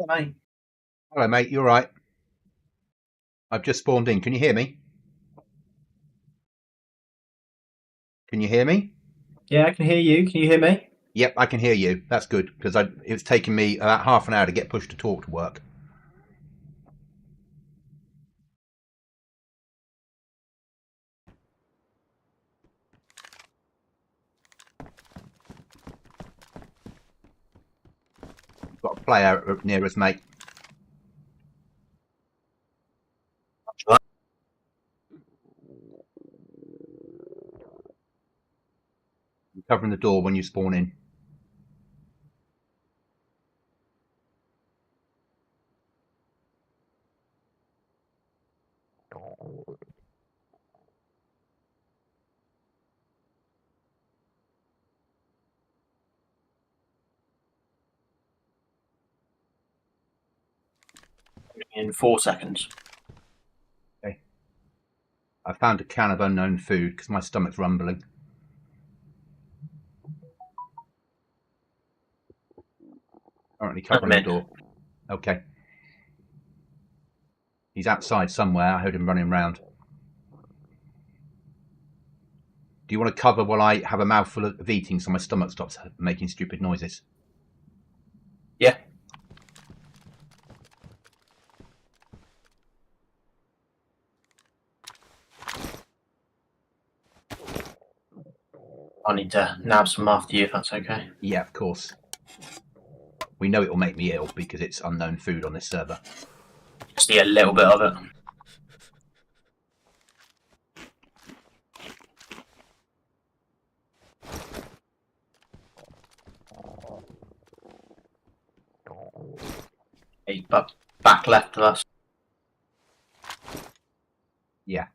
mate. Hello, mate. You all right? I've just spawned in. Can you hear me? Can you hear me? Yeah, I can hear you. Can you hear me? Yep, I can hear you. That's good, because it's taken me about half an hour to get push to talk to work. We've got a player near us, mate. I'm covering the door when you spawn in. In 4 seconds. Okay. I found a can of unknown food because my stomach's rumbling. Currently covering the door. Okay. He's outside somewhere. I heard him running around. Do you want to cover while I have a mouthful of eating so my stomach stops making stupid noises? Yeah. I need to nab some after you if that's okay. Yeah, of course. We know it will make me ill because it's unknown food on this server. Just need a little bit of it. Hey, but back left of us. Yeah.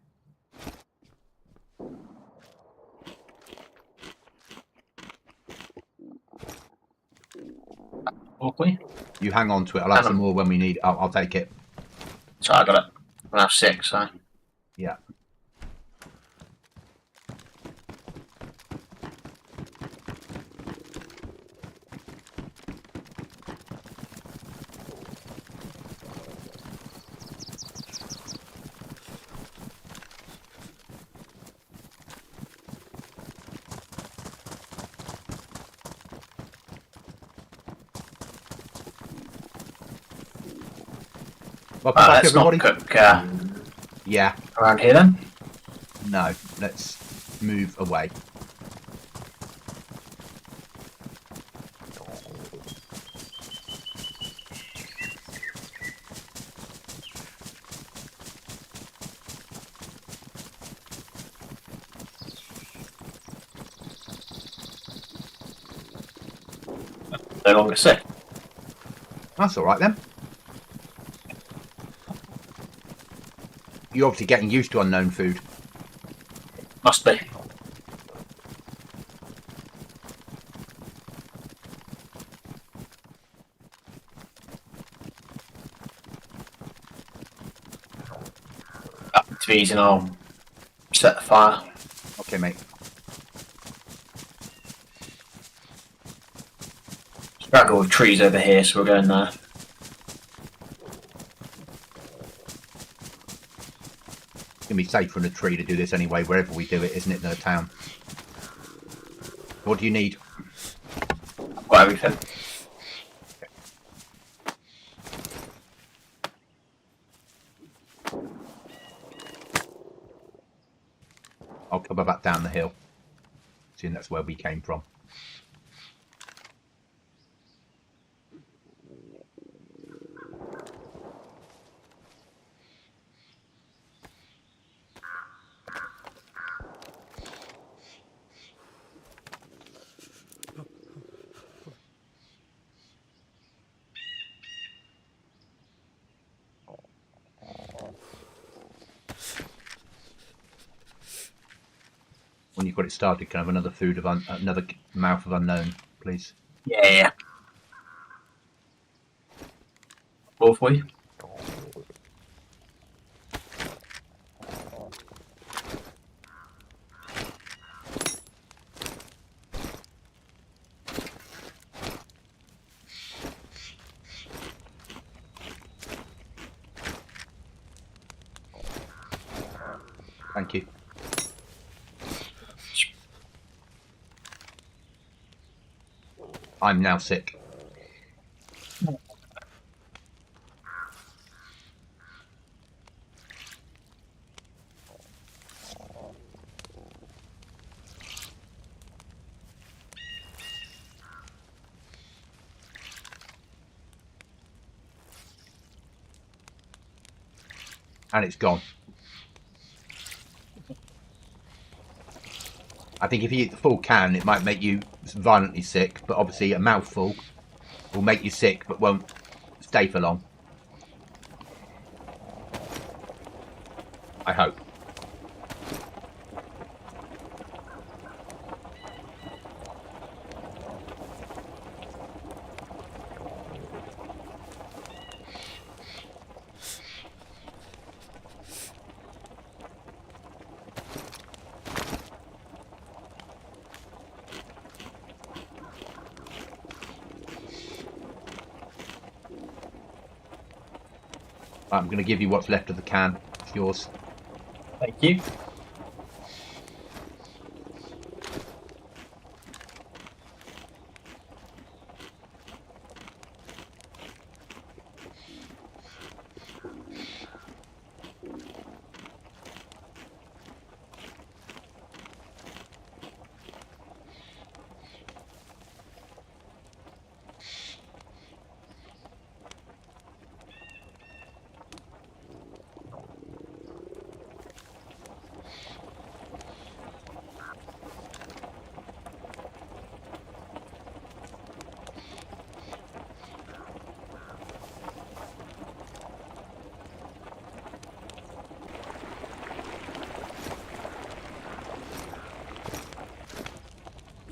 Okay. You hang on to it. I'll have some more when we need. I'll take it. So I got it. I have 6, so. Yeah. Welcome back, let's everybody. not cook Yeah. around here then. No, let's move away. No longer sick. That's all right then. You're obviously getting used to unknown food. Must be. Up to ease and I'll set the fire. Okay, mate. Struggle with trees over here, so we're going there. It's going to be safer in a tree to do this anyway, wherever we do it, isn't it, in a town? What do you need? I've got everything. I'll cover back down the hill. Seeing that's where we came from. When you've got it started, can I have another another mouth of unknown, please? Yeah. All for you. Thank you. I'm now sick. And it's gone. I think if you eat the full can, it might make you violently sick, but obviously a mouthful will make you sick, but won't stay for long. I hope. I'm going to give you what's left of the can. It's yours. Thank you.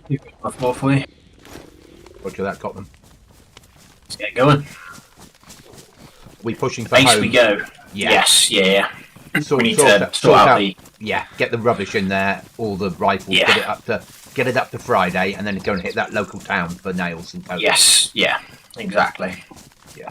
You've got more for you. Roger that, got them. Let's get going. We pushing for Base home. we go. Yeah. Yes, yeah. Sort, We need sort to out- sort out the. Yeah, get the rubbish in there, all the rifles, Yeah. get it up to Friday, and then go and hit that local town for nails and toast. Yes, yeah, exactly. Yeah.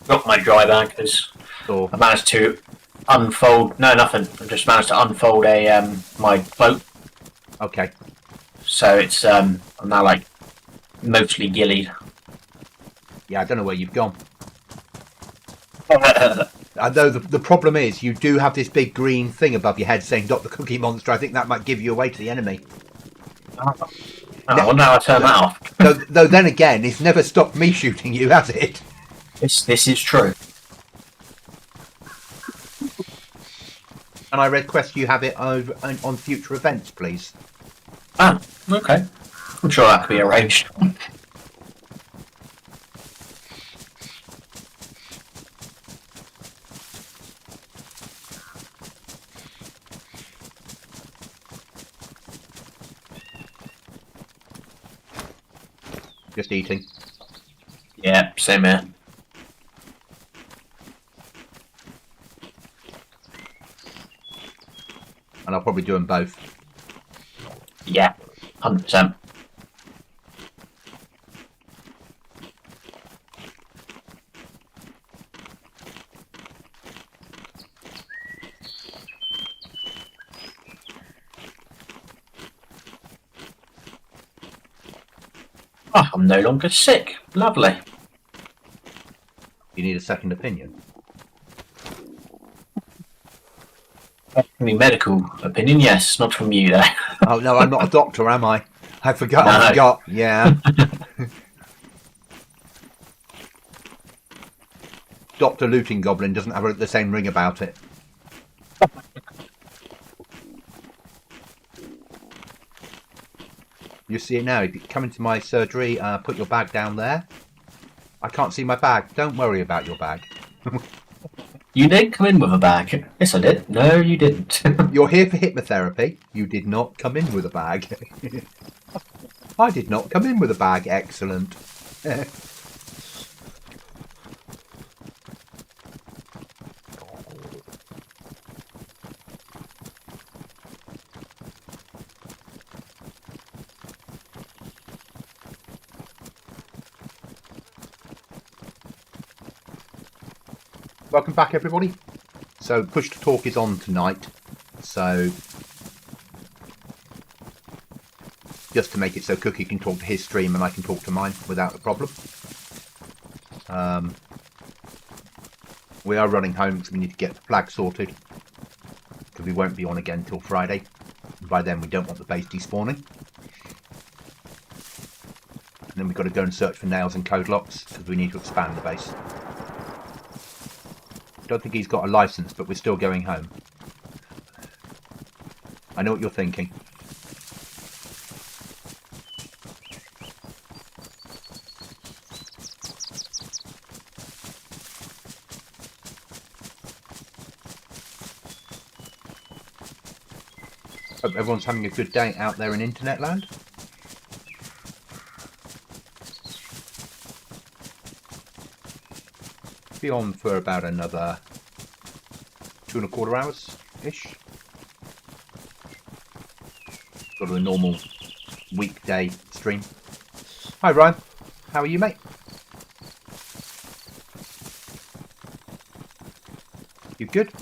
Got my dry bag because So I managed to unfold. No, nothing. I just managed to unfold a my cloak, okay. so it's I'm now like mostly gillied. Yeah, I don't know where you've gone. Although the problem is, you do have this big green thing above your head saying "Dr. Cookie Monster." I think that might give you away to the enemy. I wonder how I turn that off. Though then again, it's never stopped me shooting you, has it? This is true. And I request you have it over on future events, please. Ah, okay. I'm sure that could be arranged. Just eating. Yeah, same here. And I'll probably do them both. Yeah, 100%. Oh, I'm no longer sick. Lovely. You need a second opinion. Any medical opinion? Yes, not from you though. Oh no, I'm not a doctor, am I? I forgot. No. I forgot. Yeah. Dr. Looting Goblin doesn't have the same ring about it. You see it now. If you come into my surgery, put your bag down there. I can't see my bag. Don't worry about your bag. You did come in with a bag. Yes, I did. No, you didn't. You're here for hypnotherapy. You did not come in with a bag. I did not come in with a bag. Excellent. Welcome back, everybody. So Push to Talk is on tonight. So just to make it so Cookie can talk to his stream and I can talk to mine without a problem. We are running home because we need to get the flag sorted, because we won't be on again till Friday. By then we don't want the base despawning. And then we've got to go and search for nails and code locks because we need to expand the base. Don't think he's got a license, but we're still going home. I know what you're thinking. Hope everyone's having a good day out there in internet land. Be on for about another 2¼ hours ish. Sort of a normal weekday stream. Hi Ryan, how are you, mate? You good?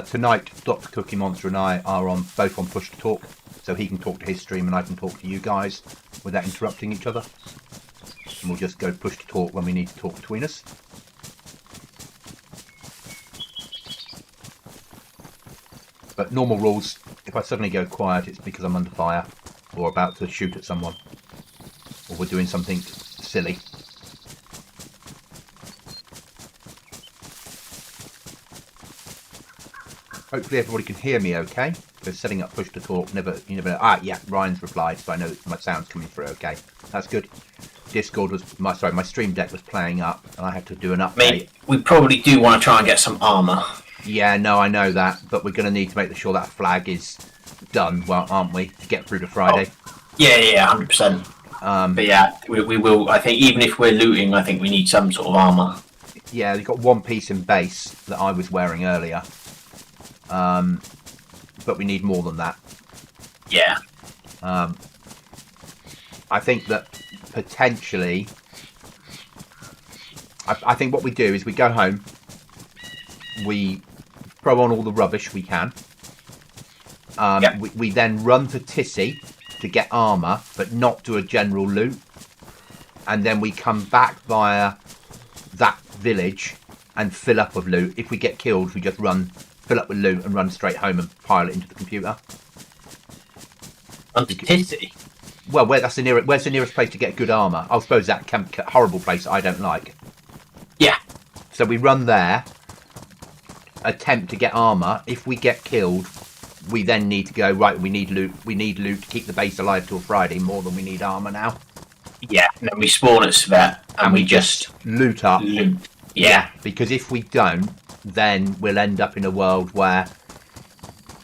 Tonight, Dr. Cookie Monster and I are both on Push to Talk, so he can talk to his stream and I can talk to you guys without interrupting each other. And we'll just go Push to Talk when we need to talk between us. But normal rules, if I suddenly go quiet, it's because I'm under fire or about to shoot at someone, or we're doing something silly. Hopefully everybody can hear me okay, because setting up Push to Talk, you never know. Ah, yeah, Ryan's replied, so I know my sound's coming through okay. That's good. Discord was, my stream deck was playing up, and I had to do an update. Mate, we probably do want to try and get some armour. Yeah, no, I know that, but we're going to need to make sure that flag is done, well, aren't we, to get through to Friday? Oh. Yeah, 100%. But yeah, we will, I think, even if we're looting, I think we need some sort of armour. Yeah, you've got one piece in base that I was wearing earlier. But we need more than that. Yeah. I think that potentially, I think what we do is we go home, we throw on all the rubbish we can. Yep. We then run to Tissy to get armour, but not do a general loot. And then we come back via that village and fill up with loot. If we get killed, we just fill up with loot and run straight home and pile it into the computer. Onto Tissy? Well, where's the nearest place to get good armour? I suppose that horrible place I don't like. Yeah. So we run there, attempt to get armour. If we get killed, we then need to go, right, we need loot. We need loot to keep the base alive till Friday, more than we need armour now. Yeah, and then we spawn at Svet and we just loot up. Loot. Yeah. Because if we don't, then we'll end up in a world where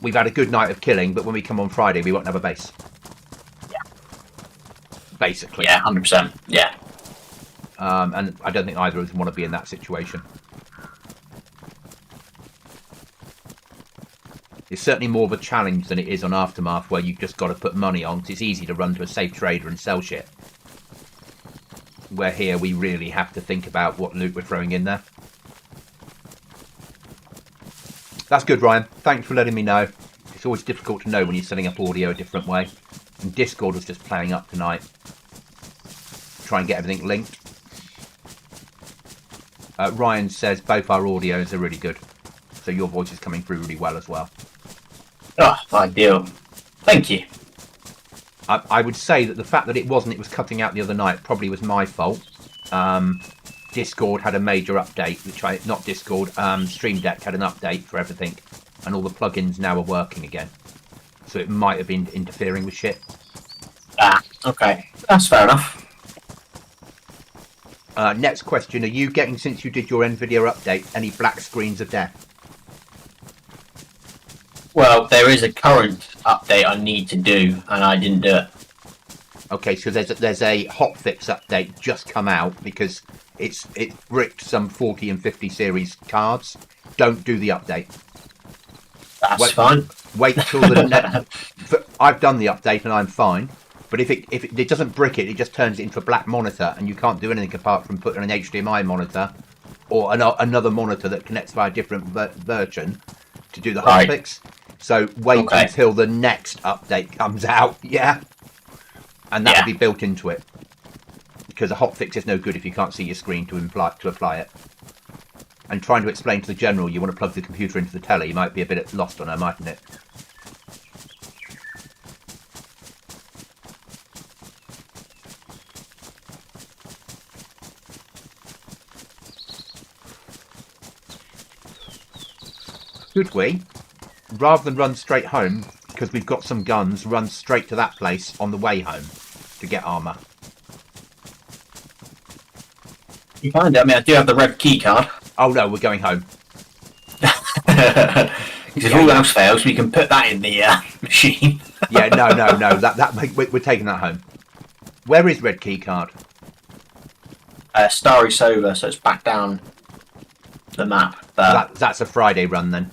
we've had a good night of killing, but when we come on Friday, we won't have a base. Yeah. Basically. Yeah, 100%. Yeah. And I don't think either of us want to be in that situation. It's certainly more of a challenge than it is on Aftermath, where you've just got to put money on, 'cause it's easy to run to a safe trader and sell shit. Where here we really have to think about what loot we're throwing in there. That's good, Ryan. Thanks for letting me know. It's always difficult to know when you're setting up audio a different way. And Discord was just playing up tonight. Try and get everything linked. Ryan says both our audios are really good. So your voice is coming through really well as well. Oh, ideal. Thank you. I would say that the fact that it was cutting out the other night probably was my fault. Discord had a major update, Stream Deck had an update for everything, and all the plugins now are working again. So it might have been interfering with shit. Ah, okay. That's fair enough. Next question, are you getting, since you did your NVIDIA update, any black screens of death? Well, there is a current update I need to do, and I didn't do it. Okay, so there's a hotfix update just come out because it bricked some 40 and 50 series cards. Don't do the update. That's fine. Wait till the I've done the update and I'm fine. But if it doesn't brick it, it just turns it into a black monitor, and you can't do anything apart from putting an HDMI monitor or another monitor that connects via a different version to do the hotfix. So wait until the next update comes out, yeah? And that will be built into it. Because a hotfix is no good if you can't see your screen to apply it. And trying to explain to the general you want to plug the computer into the telly, you might be a bit lost on her, mightn't it? Could we, rather than run straight home, because we've got some guns, run straight to that place on the way home to get armour? You find it? I mean, I do have the red key card. Oh no, we're going home. Because if all else fails, we can put that in the machine. Yeah, no. We're taking that home. Where is red key card? Starry Sober, so it's back down the map. But that's a Friday run then.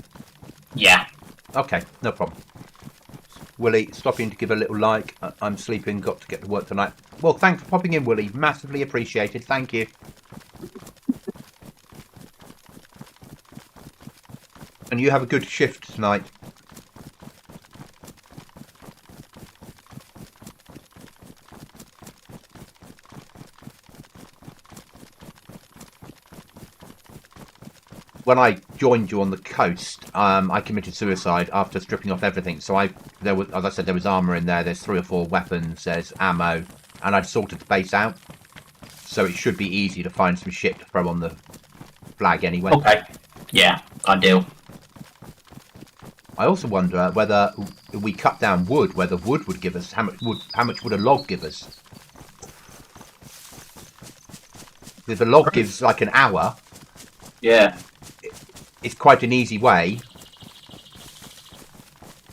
Yeah. Okay, no problem. Willie, stopping to give a little like. I'm sleeping, got to get to work tonight. Well, thanks for popping in, Willie. Massively appreciated. Thank you. And you have a good shift tonight. When I joined you on the coast, I committed suicide after stripping off everything. So as I said, there was armour in there. There's 3 or 4 weapons. There's ammo, and I'd sorted the base out. So it should be easy to find some shit to throw on the flag anyway. Okay. Yeah, ideal. I also wonder whether we cut down wood, whether wood would give us how much would a log give us? If a log gives like an hour, yeah, it's quite an easy way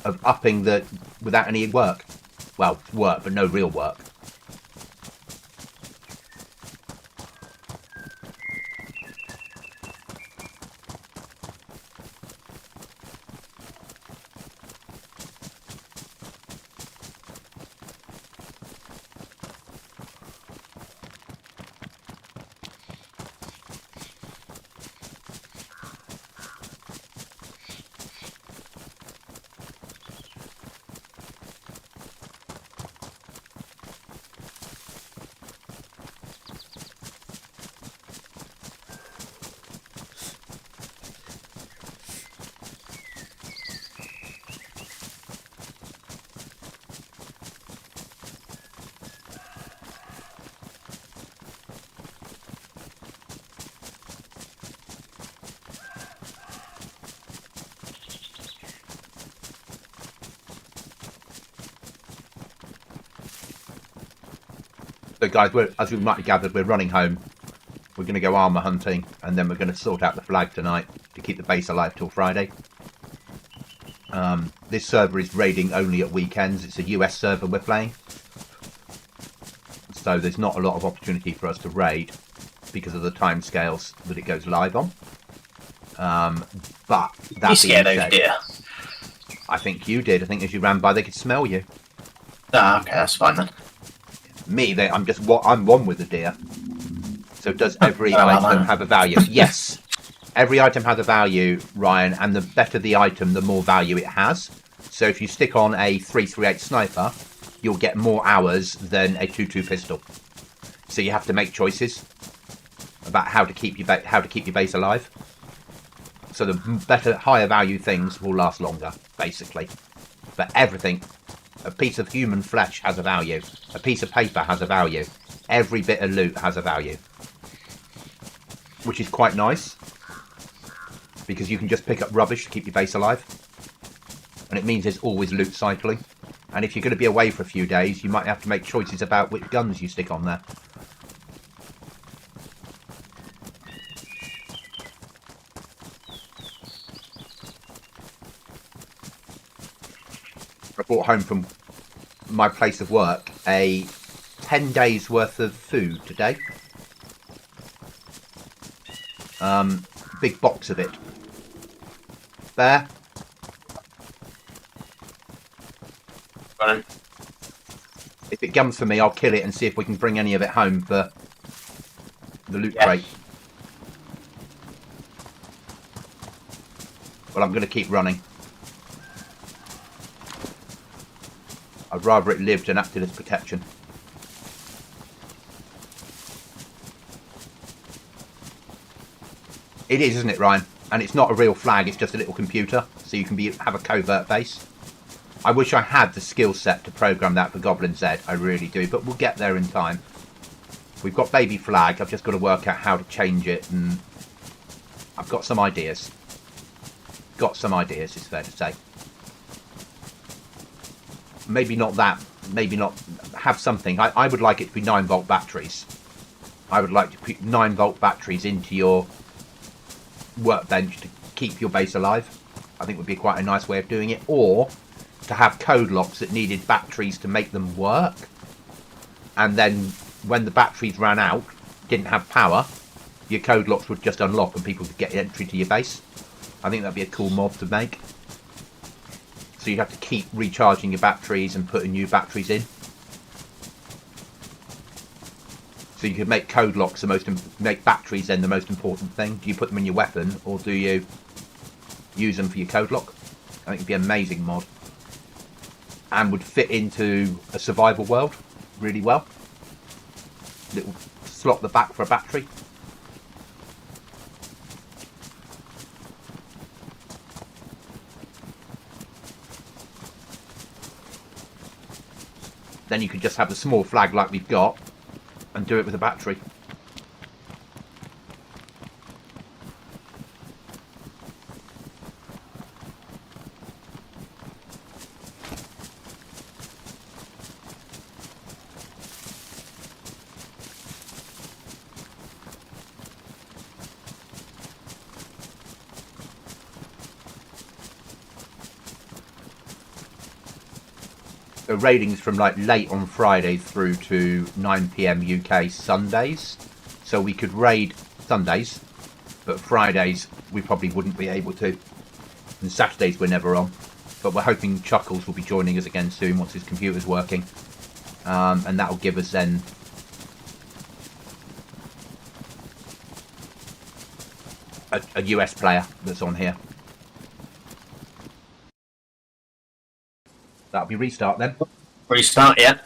of upping the without any work. Well, work, but no real work. So guys, as we might have gathered, we're running home. We're going to go armour hunting, and then we're going to sort out the flag tonight to keep the base alive till Friday. This server is raiding only at weekends. It's a US server we're playing. So there's not a lot of opportunity for us to raid because of the timescales that it goes live on. But that being said, I think you did. I think as you ran by, they could smell you. Ah, okay, that's fine then. Me, I'm one with the deer. So does every item have a value? Yes. Every item has a value, Ryan, and the better the item, the more value it has. So if you stick on a 338 sniper, you'll get more hours than a 2.2 pistol. So you have to make choices about how to keep your base alive. So the better, higher value things will last longer, basically. But everything, a piece of human flesh has a value. A piece of paper has a value. Every bit of loot has a value. Which is quite nice. Because you can just pick up rubbish to keep your base alive. And it means there's always loot cycling. And if you're going to be away for a few days, you might have to make choices about which guns you stick on there. I brought home from my place of work a 10 days worth of food today. Big box of it. Bear. Fine. If it comes for me, I'll kill it and see if we can bring any of it home for the loot crate. Well, I'm going to keep running. I'd rather it lived and acted as protection. It is, isn't it, Ryan? And it's not a real flag, it's just a little computer, so you can have a covert base. I wish I had the skill set to program that for GoblinZ, I really do, but we'll get there in time. We've got baby flag, I've just got to work out how to change it, and I've got some ideas. Got some ideas, it's fair to say. Maybe not that, maybe not have something. I would like it to be 9-volt batteries. I would like to put 9-volt batteries into your workbench to keep your base alive. I think would be quite a nice way of doing it. Or to have code locks that needed batteries to make them work. And then when the batteries ran out, didn't have power, your code locks would just unlock and people could get entry to your base. I think that'd be a cool mod to make. So you'd have to keep recharging your batteries and putting new batteries in. So you could make code locks make batteries then the most important thing. Do you put them in your weapon or do you use them for your code lock? I think it'd be an amazing mod. And would fit into a survival world really well. Little slot at the back for a battery. Then you could just have a small flag like we've got and do it with a battery. The raiding's from like late on Friday through to 9 PM UK Sundays. So we could raid Sundays, but Fridays we probably wouldn't be able to. And Saturdays we're never on. But we're hoping Chuckles will be joining us again soon once his computer's working. And that'll give us then a US player that's on here. That'll be restart then. Restart, yeah.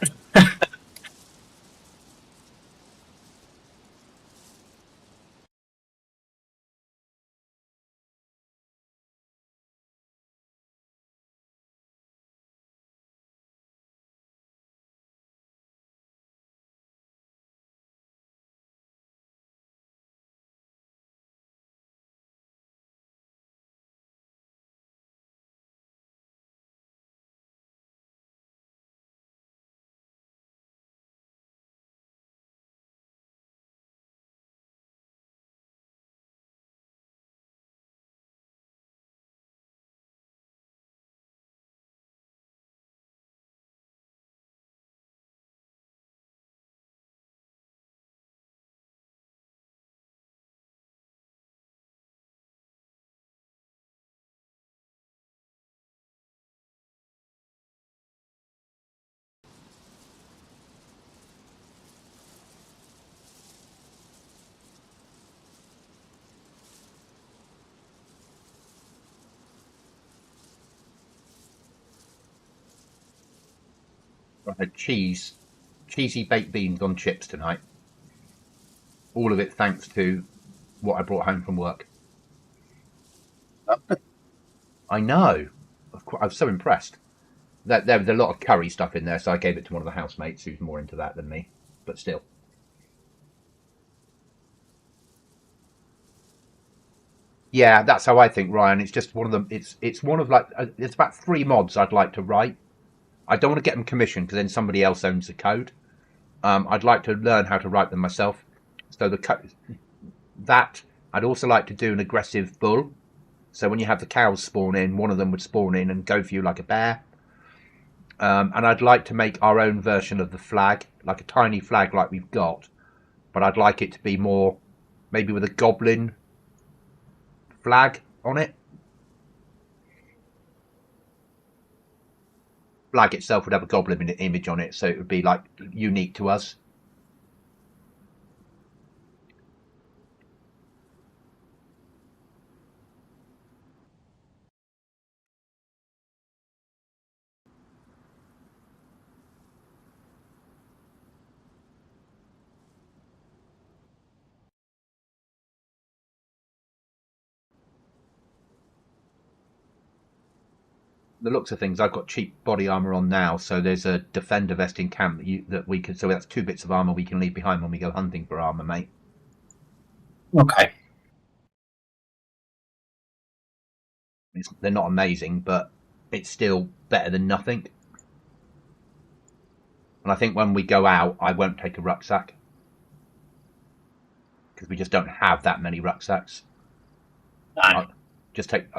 I had cheesy baked beans on chips tonight. All of it thanks to what I brought home from work. I know. I was so impressed. There was a lot of curry stuff in there, so I gave it to one of the housemates who's more into that than me. But still. Yeah, that's how I think, Ryan. It's just one of them. It's one of like it's about 3 mods I'd like to write. I don't want to get them commissioned because then somebody else owns the code. I'd like to learn how to write them myself. So that I'd also like to do an aggressive bull. So when you have the cows spawn in, one of them would spawn in and go for you like a bear. And I'd like to make our own version of the flag, like a tiny flag like we've got, but I'd like it to be more, maybe with a goblin flag on it. Flag itself would have a goblin image on it, so it would be like unique to us. The looks of things, I've got cheap body armor on now, so there's a defender vest in camp that we could. So that's 2 bits of armor we can leave behind when we go hunting for armor, mate. Okay. They're not amazing, but it's still better than nothing. And I think when we go out, I won't take a rucksack because we just don't have that many rucksacks. No. I'll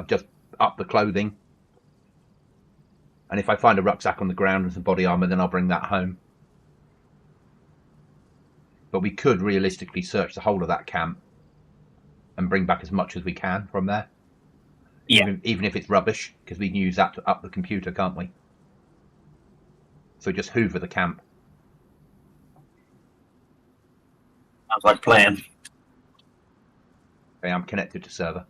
just up the clothing. And if I find a rucksack on the ground and some body armor, then I'll bring that home. But we could realistically search the whole of that camp and bring back as much as we can from there. Yeah. Even if it's rubbish, because we can use that to up the computer, can't we? So just hoover the camp. Sounds like a plan. Okay, I'm connected to server.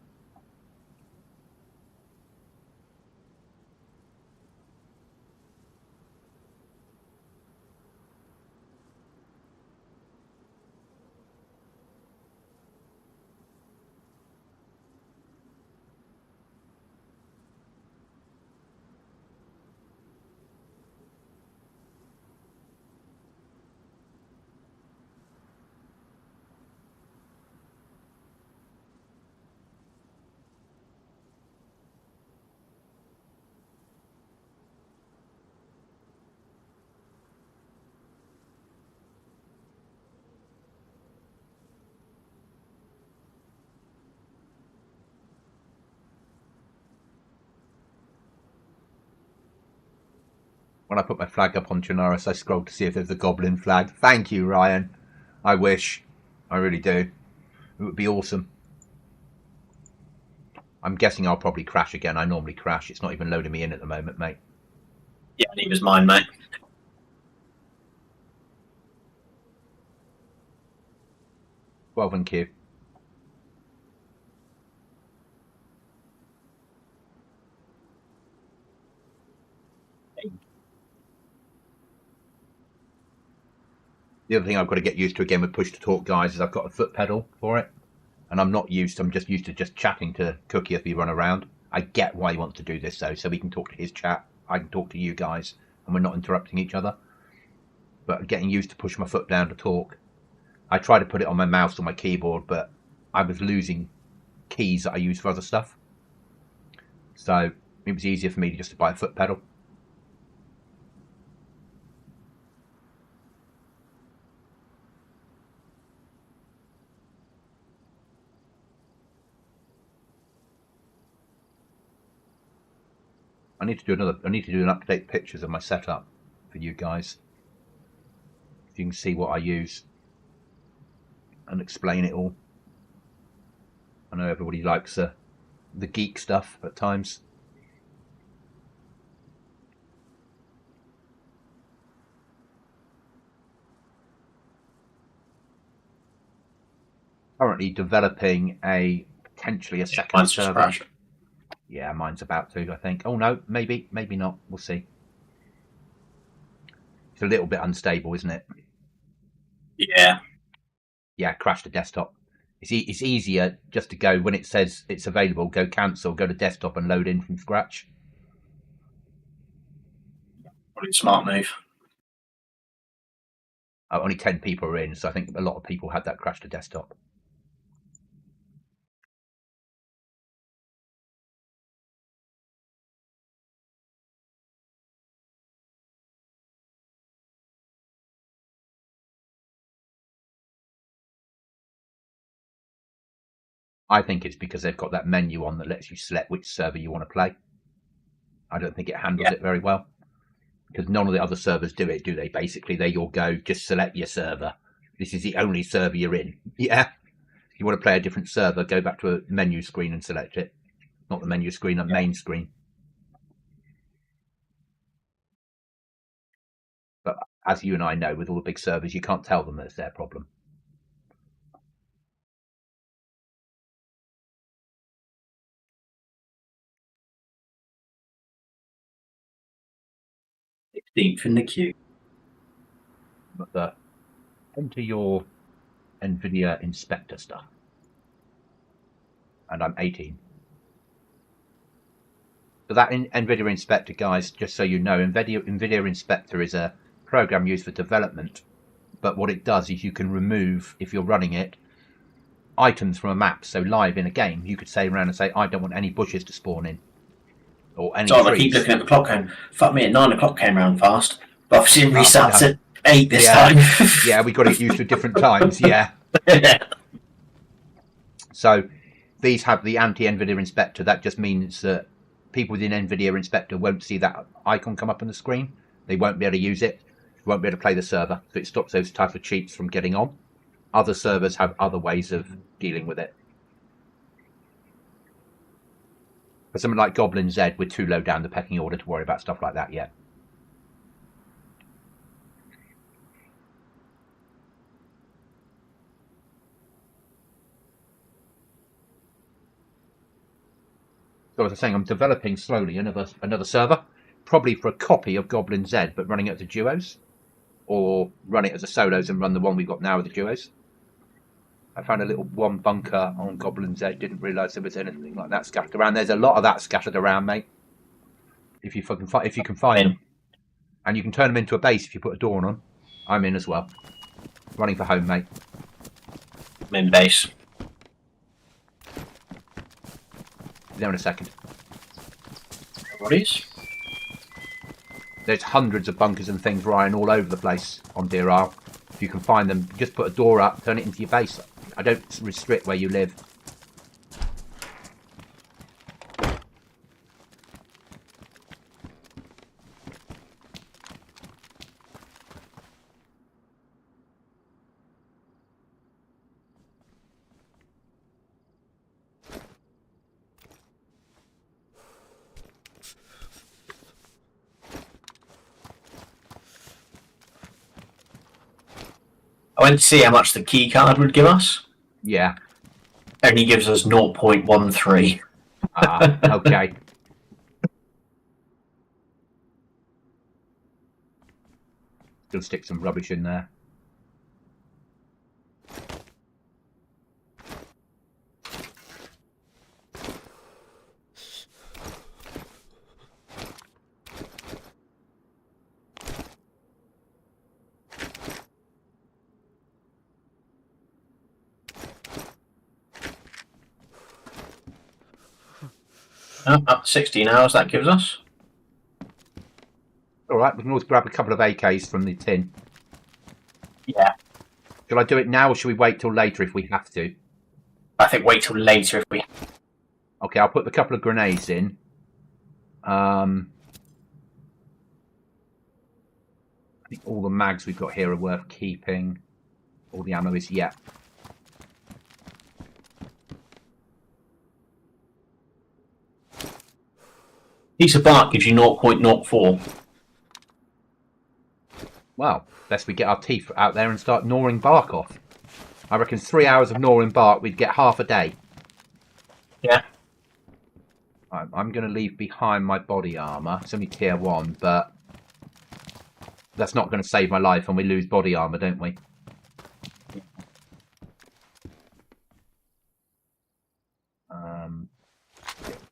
When I put my flag up on Chernarus, I scrolled to see if there's a goblin flag. Thank you, Ryan. I wish. I really do. It would be awesome. I'm guessing I'll probably crash again. I normally crash. It's not even loading me in at the moment, mate. Yeah, neither's mine, mate. Well, thank you. The other thing I've got to get used to again with push to talk, guys, is I've got a foot pedal for it. And I'm just used to just chatting to Cookie as we run around. I get why he wants to do this, though, so we can talk to his chat. I can talk to you guys, and we're not interrupting each other. But getting used to push my foot down to talk. I try to put it on my mouse or my keyboard, but I was losing keys that I use for other stuff. So it was easier for me just to buy a foot pedal. I need to do an update pictures of my setup for you guys. If you can see what I use and explain it all. I know everybody likes the geek stuff at times. Currently developing potentially a second server. Yeah, mine's about to, I think. Oh no, maybe not. We'll see. It's a little bit unstable, isn't it? Yeah. Yeah, crash the desktop. It's easier just to go when it says it's available, go cancel, go to desktop and load in from scratch. Probably a smart move. Only 10 people are in, so I think a lot of people had that crash to desktop. I think it's because they've got that menu on that lets you select which server you want to play. I don't think it handles it very well. Because none of the other servers do it, do they? Basically, you'll go, just select your server. This is the only server you're in. Yeah. If you want to play a different server, go back to a menu screen and select it. Not the menu screen, the main screen. But as you and I know, with all the big servers, you can't tell them that it's their problem. Deep in the queue. But enter your NVIDIA Inspector stuff. And I'm 18. So that NVIDIA Inspector, guys, just so you know, NVIDIA Inspector is a program used for development. But what it does is you can remove, if you're running it, items from a map. So live in a game, you could say around and say, I don't want any bushes to spawn in. Or any trees. I keep looking at the clock going, fuck me, at 9 o'clock came round fast. But I've seen restarts at 8 this time. Yeah, we got it used to different times, yeah. So these have the anti-NVIDIA Inspector. That just means that people within NVIDIA Inspector won't see that icon come up on the screen. They won't be able to use it. Won't be able to play the server. So it stops those type of cheats from getting on. Other servers have other ways of dealing with it. For something like GoblinZ, we're too low down the pecking order to worry about stuff like that yet. So as I was saying, I'm developing slowly another server, probably for a copy of GoblinZ, but running it as a duos, or run it as a solos and run the one we've got now with the duos. I found a little one bunker on GoblinZ. Didn't realise there was anything like that scattered around. There's a lot of that scattered around, mate. If you can find them, and you can turn them into a base if you put a door on. I'm in as well. Running for home, mate. I'm in base. There in a second. What is? There's hundreds of bunkers and things, Ryan, all over the place on Deer Isle. If you can find them, just put a door up, turn it into your base. I don't restrict where you live. I went to see how much the key card would give us. Yeah. Only gives us 0.13. Ah, okay. Still stick some rubbish in there. Up to 16 hours that gives us. Alright, we can always grab a couple of AKs from the tin. Yeah. Shall I do it now or should we wait till later if we have to? I think wait till later if we... Okay, I'll put a couple of grenades in. I think all the mags we've got here are worth keeping. All the ammo is, yeah. Piece of bark gives you 0.04. Well, best we get our teeth out there and start gnawing bark off. I reckon 3 hours of gnawing bark, we'd get half a day. Yeah. I'm going to leave behind my body armour. It's only tier 1, but That's not going to save my life, and we lose body armor, don't we?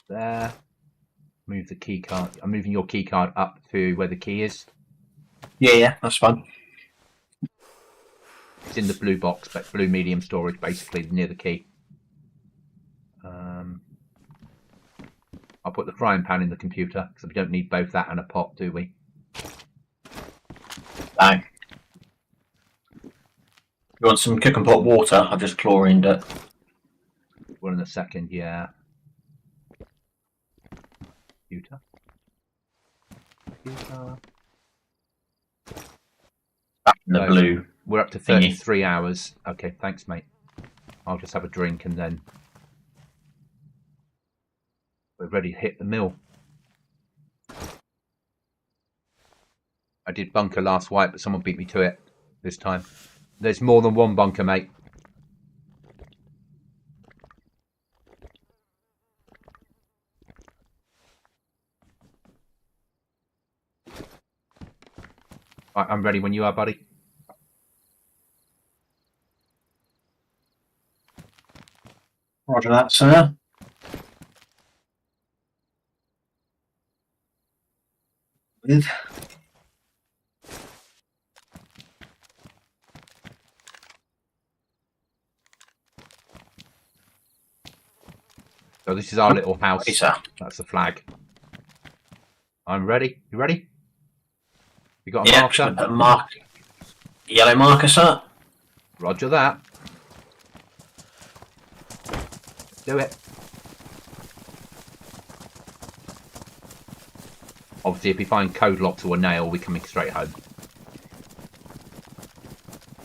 There. Move the key card. I'm moving your key card up to where the key is. Yeah, that's fine. It's in the blue box, but blue medium storage, basically near the key. I'll put the frying pan in the computer because we don't need both that and a pot, do we? No. You want some cooking pot water? I've just chlorined it. One in a second, yeah. Computer. Back in the blue. We're up to 33 hours. Okay, thanks, mate. I'll just have a drink and then we're ready to hit the mill. I did bunker last wipe, but someone beat me to it this time. There's more than one bunker, mate. Right, I'm ready when you are, buddy. Roger that, sir. With So this is our little house. Ready, sir. That's the flag. I'm ready. You ready? You got a marker? Put a mark. Yellow marker, sir. Roger that. Do it. Obviously, if we find code locks or a nail, we're coming straight home.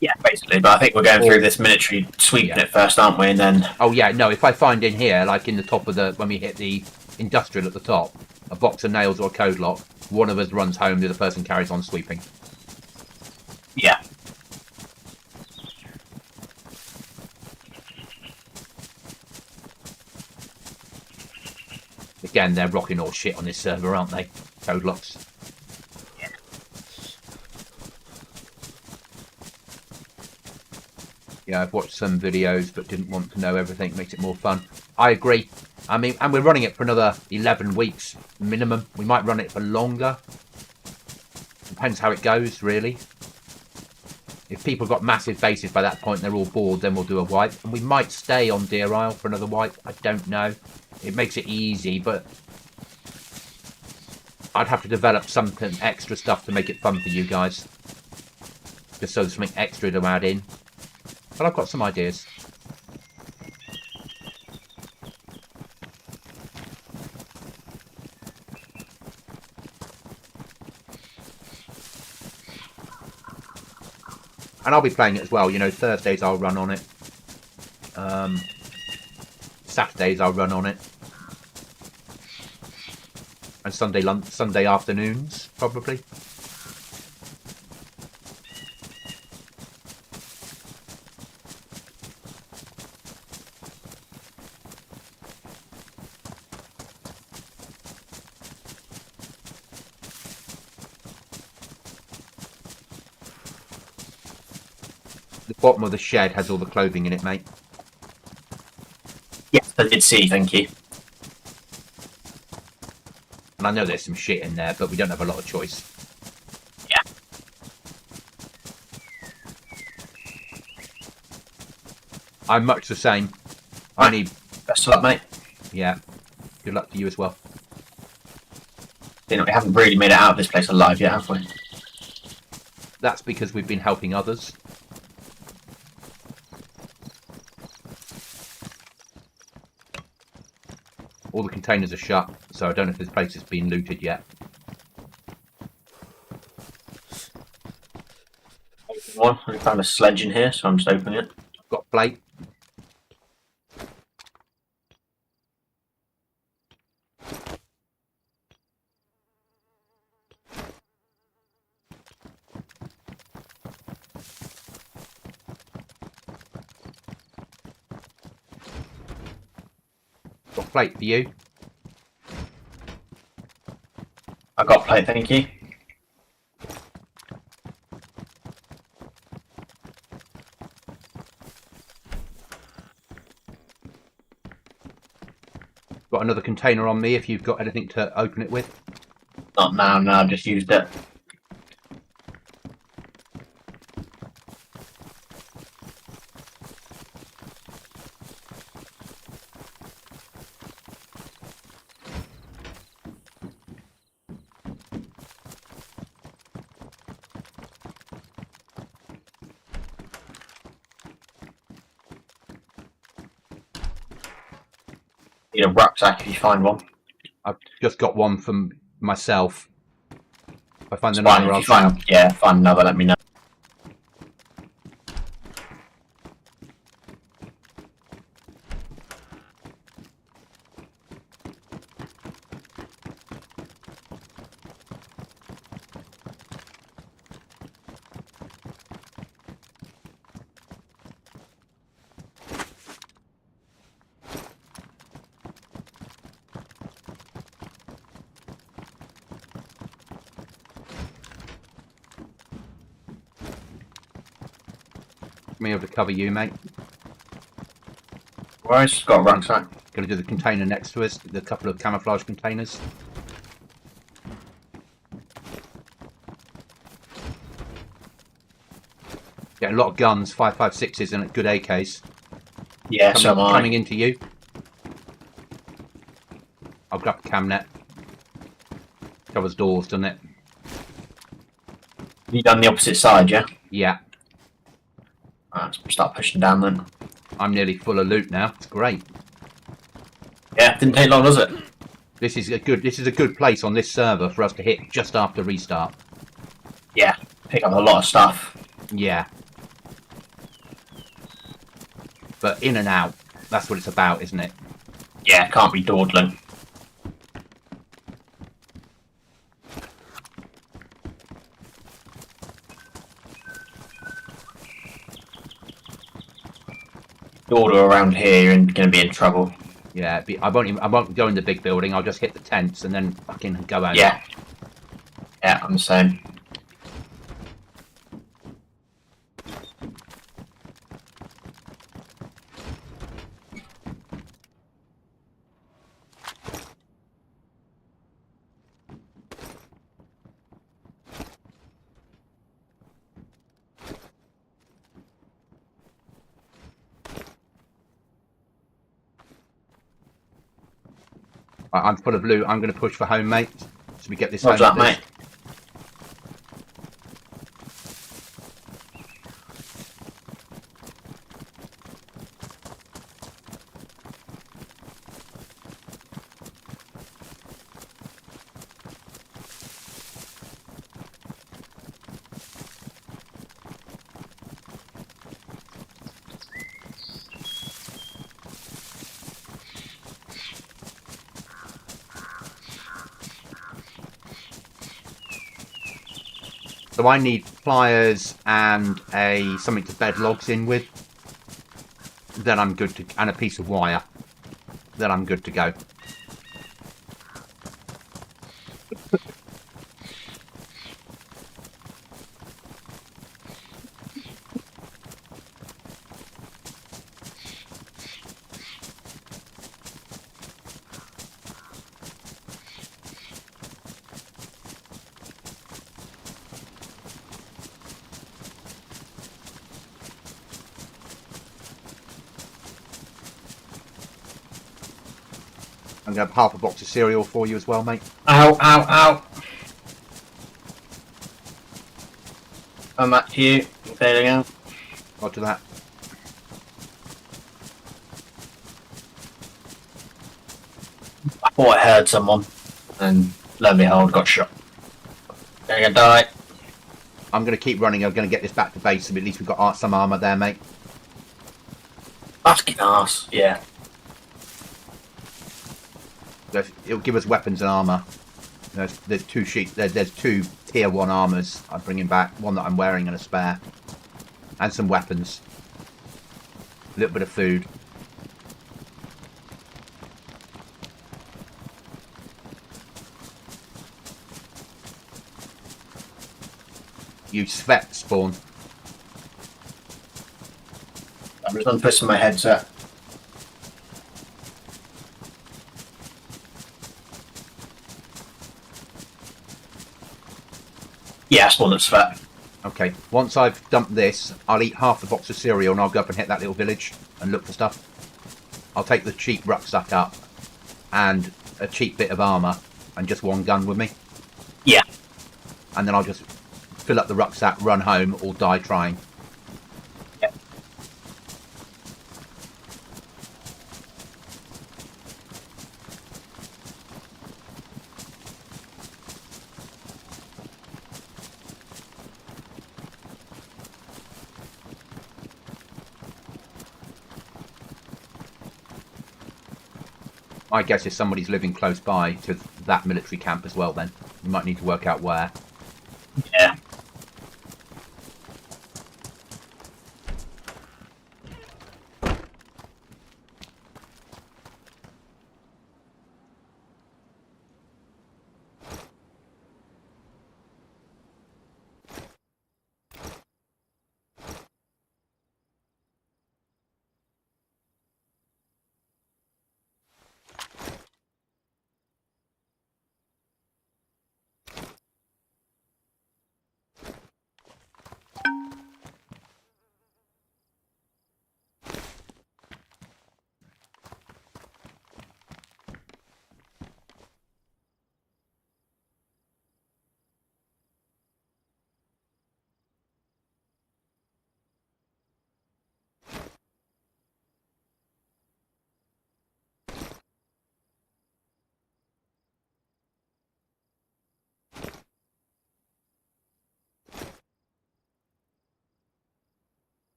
Yeah, basically. But I think we're going through this military sweeping it first, aren't we? And then. Oh yeah, no. If I find in here, like in the top of the when we hit the industrial at the top, a box of nails or a code lock, one of us runs home, the other person carries on sweeping. Yeah. Again, they're rocking all shit on this server, aren't they? Code locks. Yeah. Yeah, I've watched some videos but didn't want to know everything. Makes it more fun. I agree. I mean, and we're running it for another 11 weeks minimum. We might run it for longer. Depends how it goes, really. If people got massive bases by that point, they're all bored, then we'll do a wipe. And we might stay on Deer Isle for another wipe. I don't know. It makes it easy, but I'd have to develop something extra stuff to make it fun for you guys. Just so there's something extra to add in. But I've got some ideas. And I'll be playing it as well. You know, Thursdays I'll run on it. Saturdays I'll run on it. And Sunday afternoons, probably. The bottom of the shed has all the clothing in it, mate. Yes, I did see, thank you. And I know there's some shit in there, but we don't have a lot of choice. Yeah. I'm much the same. I need... Best of luck, mate. Yeah. Good luck to you as well. You know, we haven't really made it out of this place alive yet, have we? That's because we've been helping others. All the containers are shut, so I don't know if this place has been looted yet. One, I found a sledge in here, so I'm just opening it. Got a plate. Got a plate for you. I got a plate, thank you. got another container on me if you've got anything to open it with. Not now, no, I've just used it. Need a rucksack if you find one. I've just got one from myself. If I find It's fine, another, if I'll you find, yeah, find another, let me know. me able to cover you, mate. Where's got a rucksack? Going to do the container next to us, the couple of camouflage containers. Getting a lot of guns, 5.56s and good AKs. Yeah, so am I. Coming into you. I'll grab the cam net. Covers doors, doesn't it? You done the opposite side, yeah? Yeah. Alright, let's start pushing down then. I'm nearly full of loot now. It's great. Yeah, didn't take long, does it? This is a good place on this server for us to hit just after restart. Yeah, pick up a lot of stuff. Yeah. But in and out, that's what it's about, isn't it? Yeah, can't be dawdling. Dawdle around here, you're going to be in trouble. Yeah, I won't go in the big building. I'll just hit the tents and then fucking go out. Yeah. Yeah, I'm the same. I'm full of loot. I'm going to push for home, mate. So we get this What's home. that, mate? So I need pliers and something to bed logs in with. Then I'm good to, and a piece of wire. Then I'm good to go. I'm going to have half a box of cereal for you as well, mate. Ow, ow, ow. I'm back to you. There we go. Roger that. I thought I heard someone, and lo and behold, got shot. They're gonna die. I'm going to keep running. I'm going to get this back to base, so at least we've got some armour there, mate. Fucking arse, yeah. It'll give us weapons and armour. There's two sheets. There's two tier 1 armours I'm bringing back. One that I'm wearing and a spare. And some weapons. A little bit of food. You sweat spawn. I'm just unputting my headset. Yeah, spawn that's fat. Okay, once I've dumped this, I'll eat half the box of cereal and I'll go up and hit that little village and look for stuff. I'll take the cheap rucksack up and a cheap bit of armour and just one gun with me. Yeah. And then I'll just fill up the rucksack, run home, or die trying. Yeah. I guess if somebody's living close by to that military camp as well, then you might need to work out where. Yeah.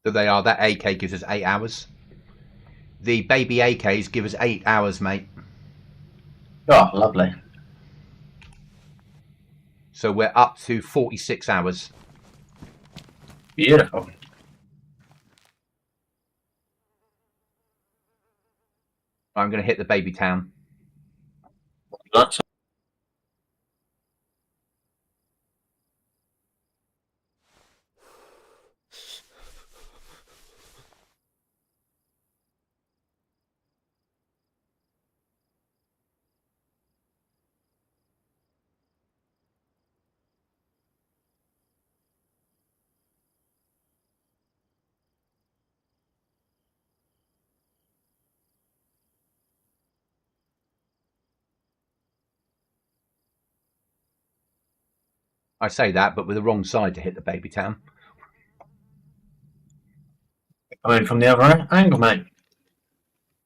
So they are. That AK gives us 8 hours. The baby AKs give us 8 hours, mate. Oh, lovely. So we're up to 46 hours. Beautiful. I'm going to hit the baby town. Lots. I say that, but with the wrong side to hit the baby town. Coming from the other angle, mate.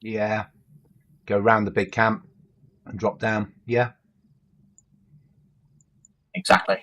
Yeah. Go round the big camp and drop down. Yeah. Exactly.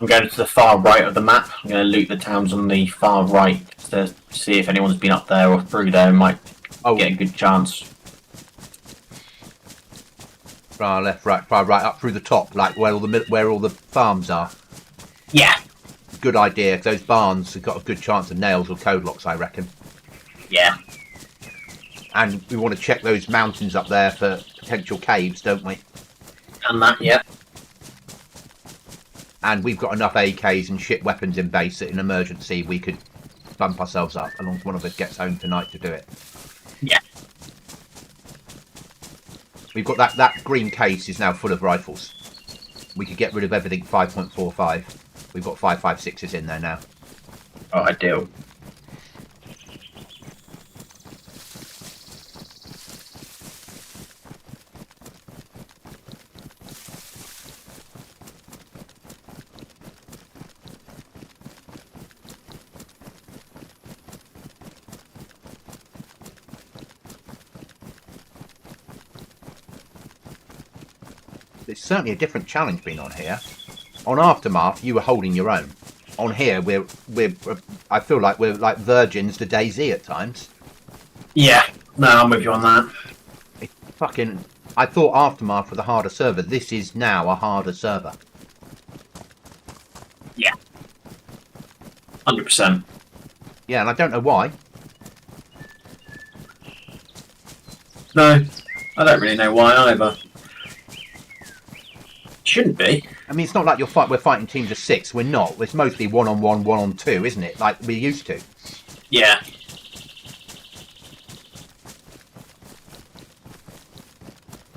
I'm going to the far right of the map. I'm going to loot the towns on the far right to see if anyone's been up there or through there and might get a good chance. Far left, right, far right, up through the top, like where all the farms are. Yeah. Good idea. Those barns have got a good chance of nails or code locks, I reckon. Yeah. And we want to check those mountains up there for potential caves, don't we? And that, yeah. And we've got enough AKs and shit weapons in base that in emergency we could bump ourselves up, as long as one of us gets home tonight to do it. Yeah. We've got that green case is now full of rifles. We could get rid of everything 5.45. We've got 5.56s in there now. Oh, ideal. There's certainly a different challenge being on here. On Aftermath, you were holding your own. On here, we're I feel like we're like virgins to DayZ at times. Yeah, no, I'm with you on that. It's fucking. I thought Aftermath was a harder server. This is now a harder server. Yeah. 100%. Yeah, and I don't know why. No, I don't really know why either. Shouldn't be. I mean, it's not like we're fighting teams of 6. We're not. It's mostly 1-on-1, 1-on-2, isn't it? Like we're used to. Yeah.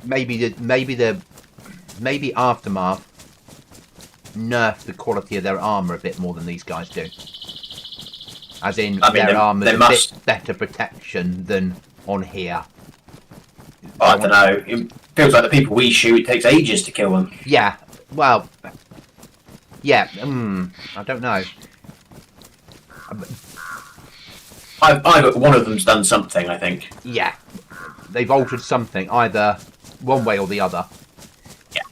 Maybe Aftermath nerfed the quality of their armor a bit more than these guys do. As in, their armor's a bit better protection than on here. I don't know. It feels like the people we shoot, it takes ages to kill them. Yeah. Well. Yeah. I don't know. Either one of them's done something, I think. Yeah. They've altered something, either one way or the other. Yeah.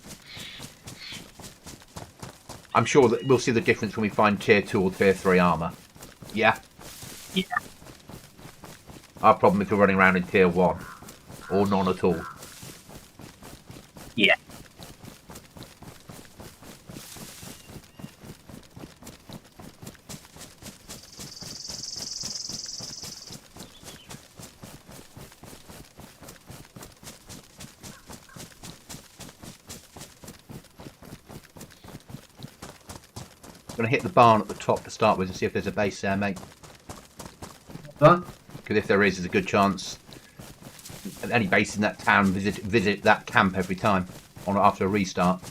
I'm sure that we'll see the difference when we find tier 2 or tier 3 armor. Yeah? Yeah. Our problem is we're running around in tier 1. Or none at all. Yeah. I'm going to hit the barn at the top to start with and see if there's a base there, mate. What? Because if there is, there's a good chance any base in that town visit that camp every time after a restart.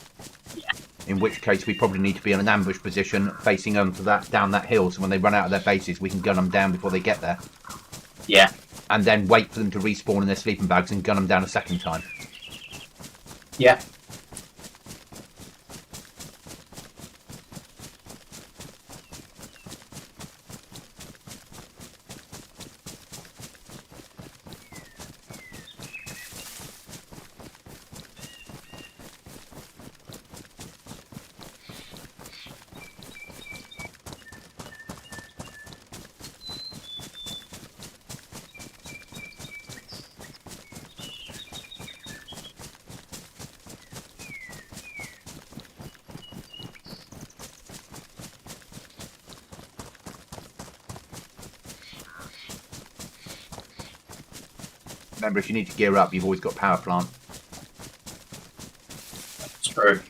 Yeah. In which case we probably need to be in an ambush position facing onto down that hill, so when they run out of their bases we can gun them down before they get there. Yeah. And then wait for them to respawn in their sleeping bags and gun them down a second time. Yeah. Remember, if you need to gear up, you've always got power plant. That's true.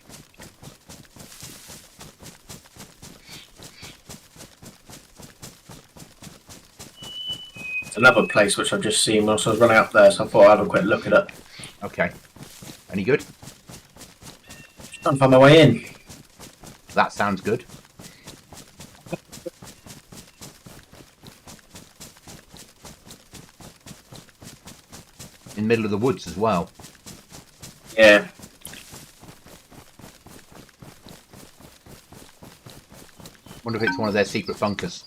Another place which I've just seen whilst I was running up there, so I thought I'd have a quick look at it. Okay. Any good? Just trying to find my way in. That sounds good. In the middle of the woods as well. Yeah. Wonder if it's one of their secret bunkers.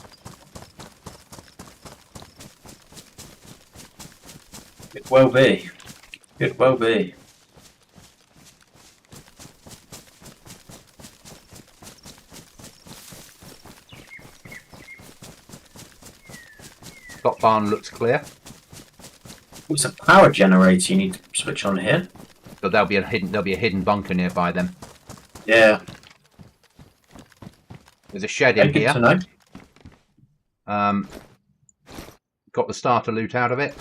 Could well be. Could well be. Got barn looks clear. It's a power generator you need to switch on here. But there'll be a hidden bunker nearby then. Yeah. There's a shed in Good here. to know. Got the starter loot out of it.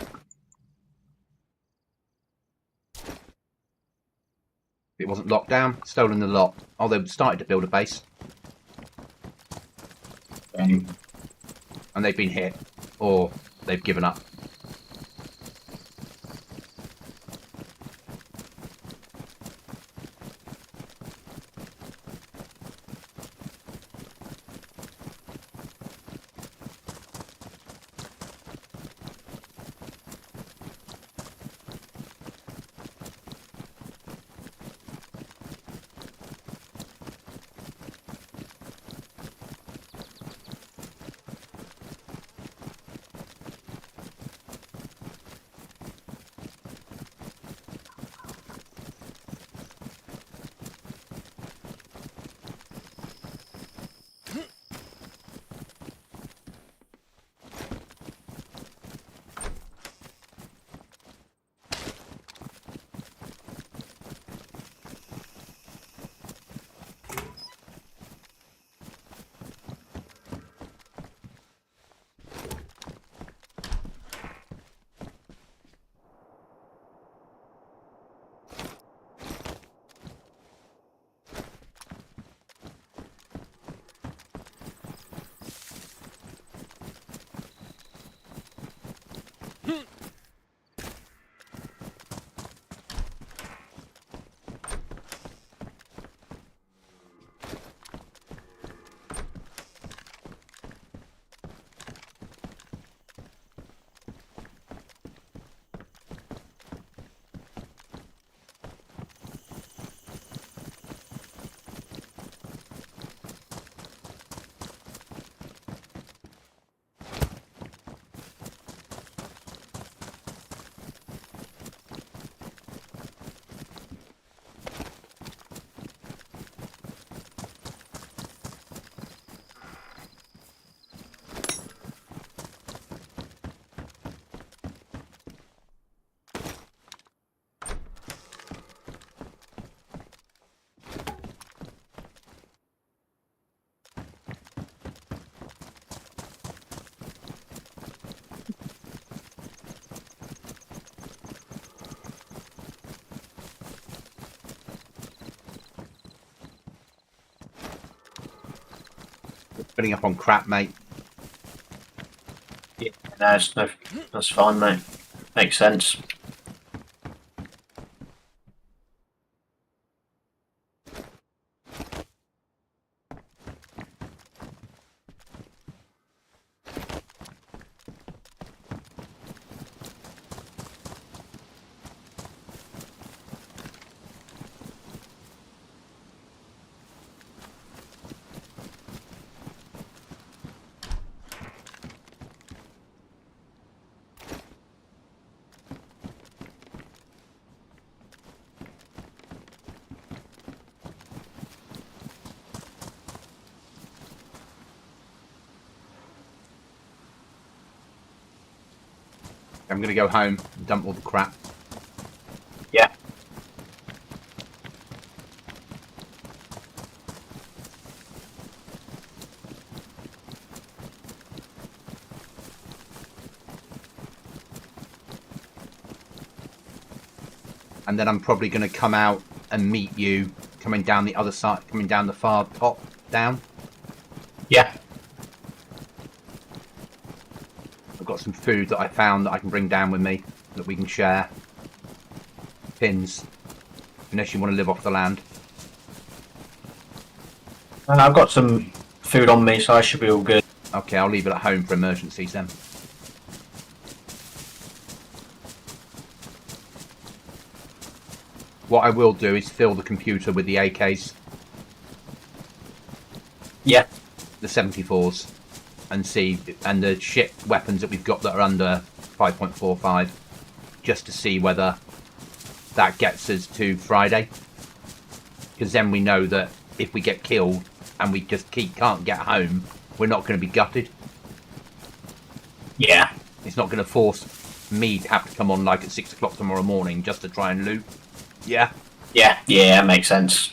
It wasn't locked down. Stolen the lot. Oh, they started to build a base. And they've been hit. Or they've given up. Filling up on crap, mate. Yeah, no, that's fine, mate. Makes sense. I'm going to go home and dump all the crap. Yeah. And then I'm probably going to come out and meet you coming down the other side, coming down the far top down. Yeah. I've got some food that I found that I can bring down with me that we can share. Pins, unless you want to live off the land. I've got some food on me, so I should be all good. Okay, I'll leave it at home for emergencies then. What I will do is fill the computer with the AKs. Yeah. The 74s. And see, and the shit weapons that we've got that are under 5.45. Just to see whether that gets us to Friday. Because then we know that if we get killed and we just can't get home, we're not going to be gutted. Yeah. It's not going to force me to have to come on like at 6 o'clock tomorrow morning just to try and loot. Yeah? Yeah, that makes sense.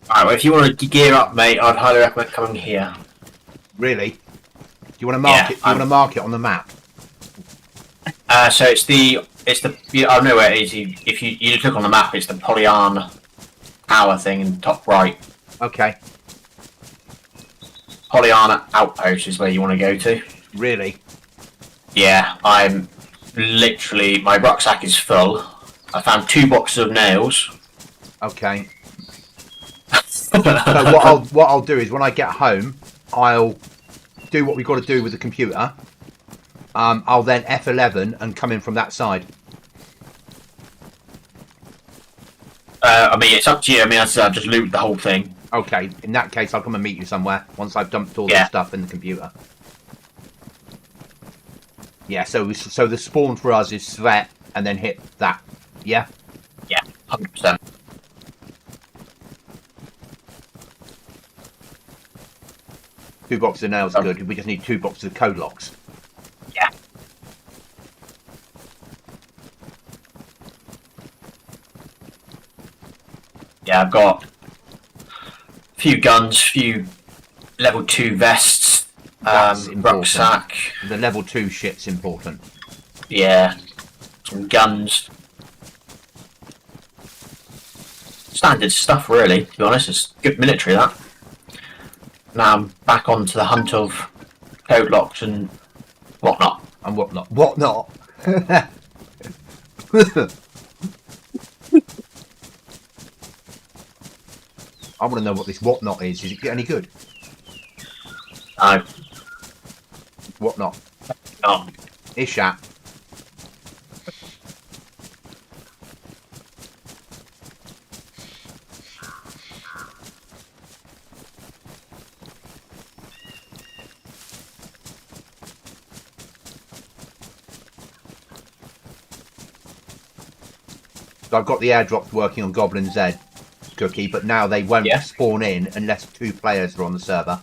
Alright, well, if you want to gear up, mate, I'd highly recommend coming here. Really? Do you want to mark it? Do you want to mark it on the map? So it's the I don't know where it is. If you just look on the map, it's the Polyan Tower thing in the top right. Okay. Polyan Outpost is where you want to go to. Really? Yeah, I'm literally, my rucksack is full. I found 2 boxes of nails. Okay. So what I'll do is when I get home, I'll do what we've got to do with the computer. I'll then F11 and come in from that side. I mean, it's up to you. I mean, I've just looted the whole thing. Okay, in that case, I'll come and meet you somewhere once I've dumped all the stuff in the computer. Yeah, so the spawn for us is Svet and then hit that. Yeah? Yeah, 100%. Two boxes of nails are good. We just need 2 boxes of code locks. Yeah. Yeah, I've got a few guns, few level 2 vests, That's important. rucksack. The level 2 shit's important. Yeah, some guns. Standard stuff, really, to be honest. It's good military, that. Now I'm back onto the hunt of code locks and whatnot. And whatnot. Whatnot? I want to know what this whatnot is. Is it any good? No. Whatnot? No. Ishat. I've got the airdrops working on GoblinZ, Cookie, but now they won't spawn in unless 2 players are on the server.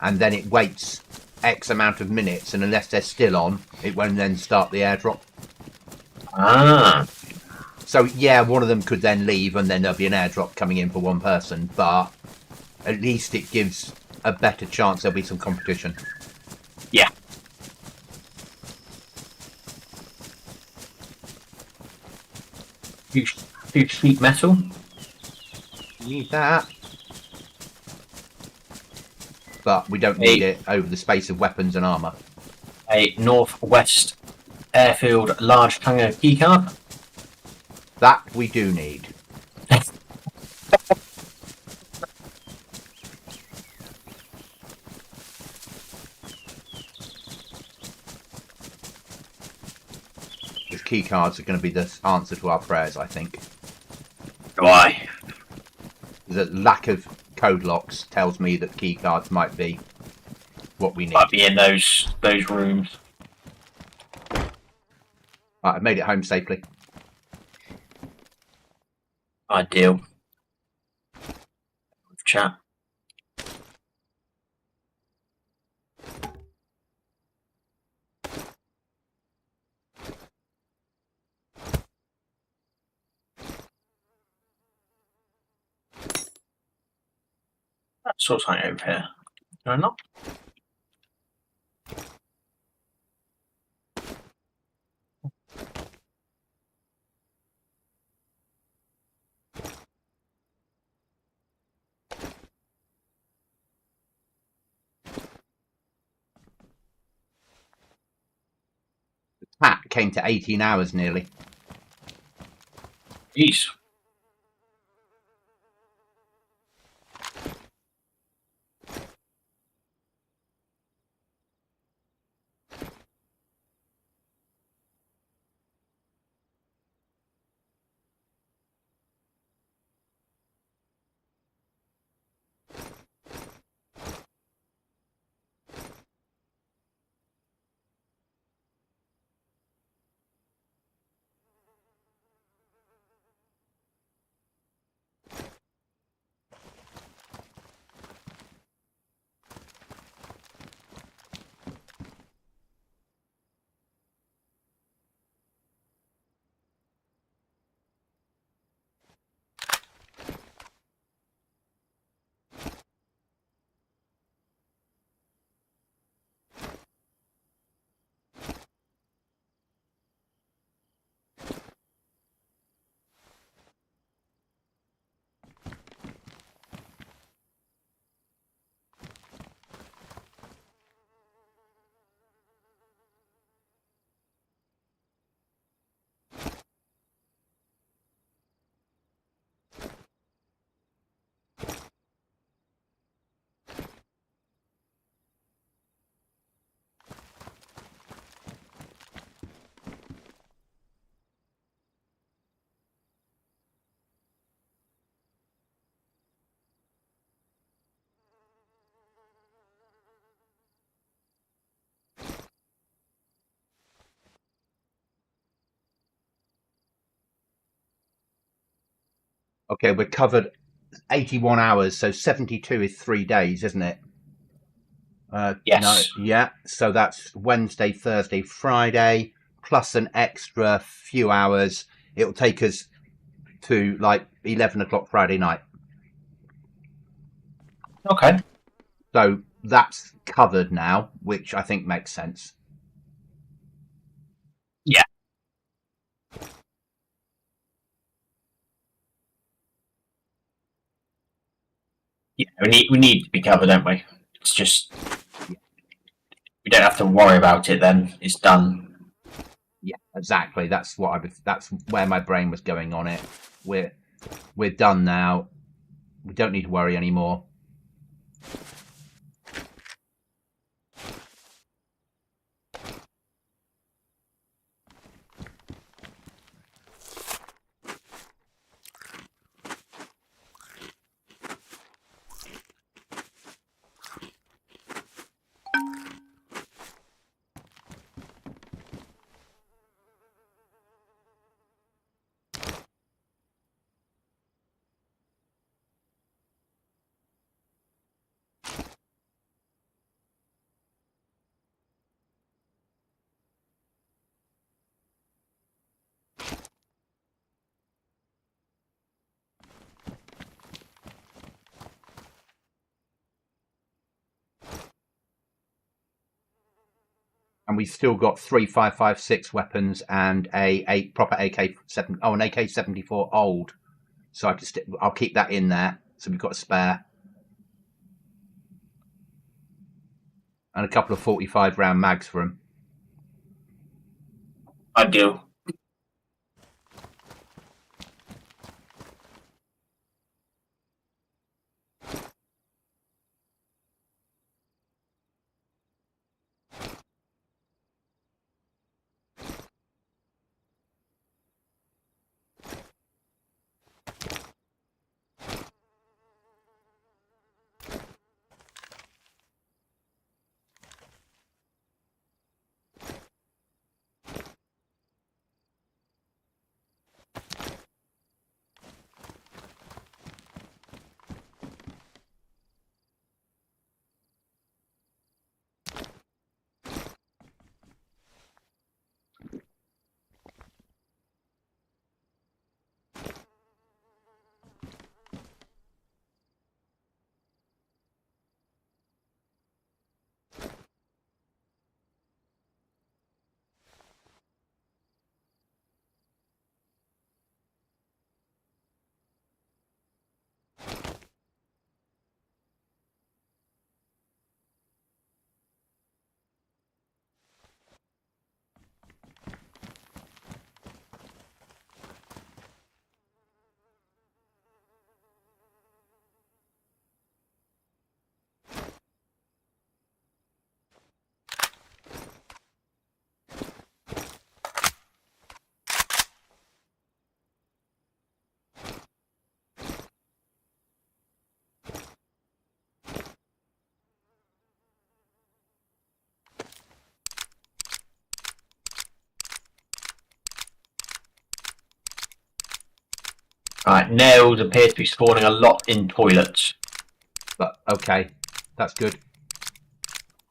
And then it waits X amount of minutes, and unless they're still on, it won't then start the airdrop. Ah. So, yeah, one of them could then leave, and then there'll be an airdrop coming in for one person, but at least it gives a better chance there'll be some competition. Yeah. Few sheet metal. Need that. But we don't need it over the space of weapons and armour. A northwest airfield large hangar keycard. That we do need. Because keycards are going to be the answer to our prayers, I think. Why? The lack of code locks tells me that keycards might be what we need. Might be in those rooms. Right, I've made it home safely. Ideal. Chat. I saw something over here. Did I not? The cat came to 18 hours nearly. Jeez. Okay, we're covered 81 hours, so 72 is 3 days, isn't it? No, Yes. yeah. So that's Wednesday, Thursday, Friday, plus an extra few hours. It'll take us to like 11 o'clock Friday night. Okay. So that's covered now, which I think makes sense. Yeah. Yeah. We need to be covered, don't we? It's just we don't have to worry about it. Then it's done. Yeah, exactly. That's where my brain was going on it. We're done now. We don't need to worry anymore. And we've still got 3 5.56 weapons and a proper AK-7. Oh, an AK-74 old. So I'll keep that in there. So we've got a spare. And a couple of 45 round mags for him. I do. Right, nails appear to be spawning a lot in toilets. But okay, that's good.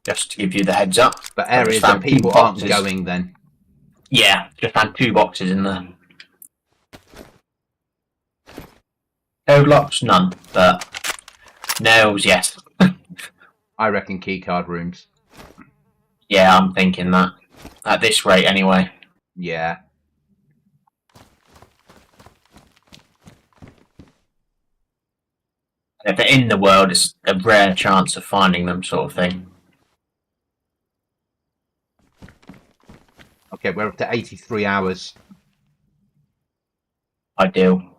Just to give you the heads up. But areas that people aren't going then. Yeah, just found 2 boxes in there. Code locks, none. But nails, yes. I reckon keycard rooms. Yeah, I'm thinking that. At this rate, anyway. Yeah. If they're in the world, it's a rare chance of finding them, sort of thing. Okay, we're up to 83 hours. Ideal.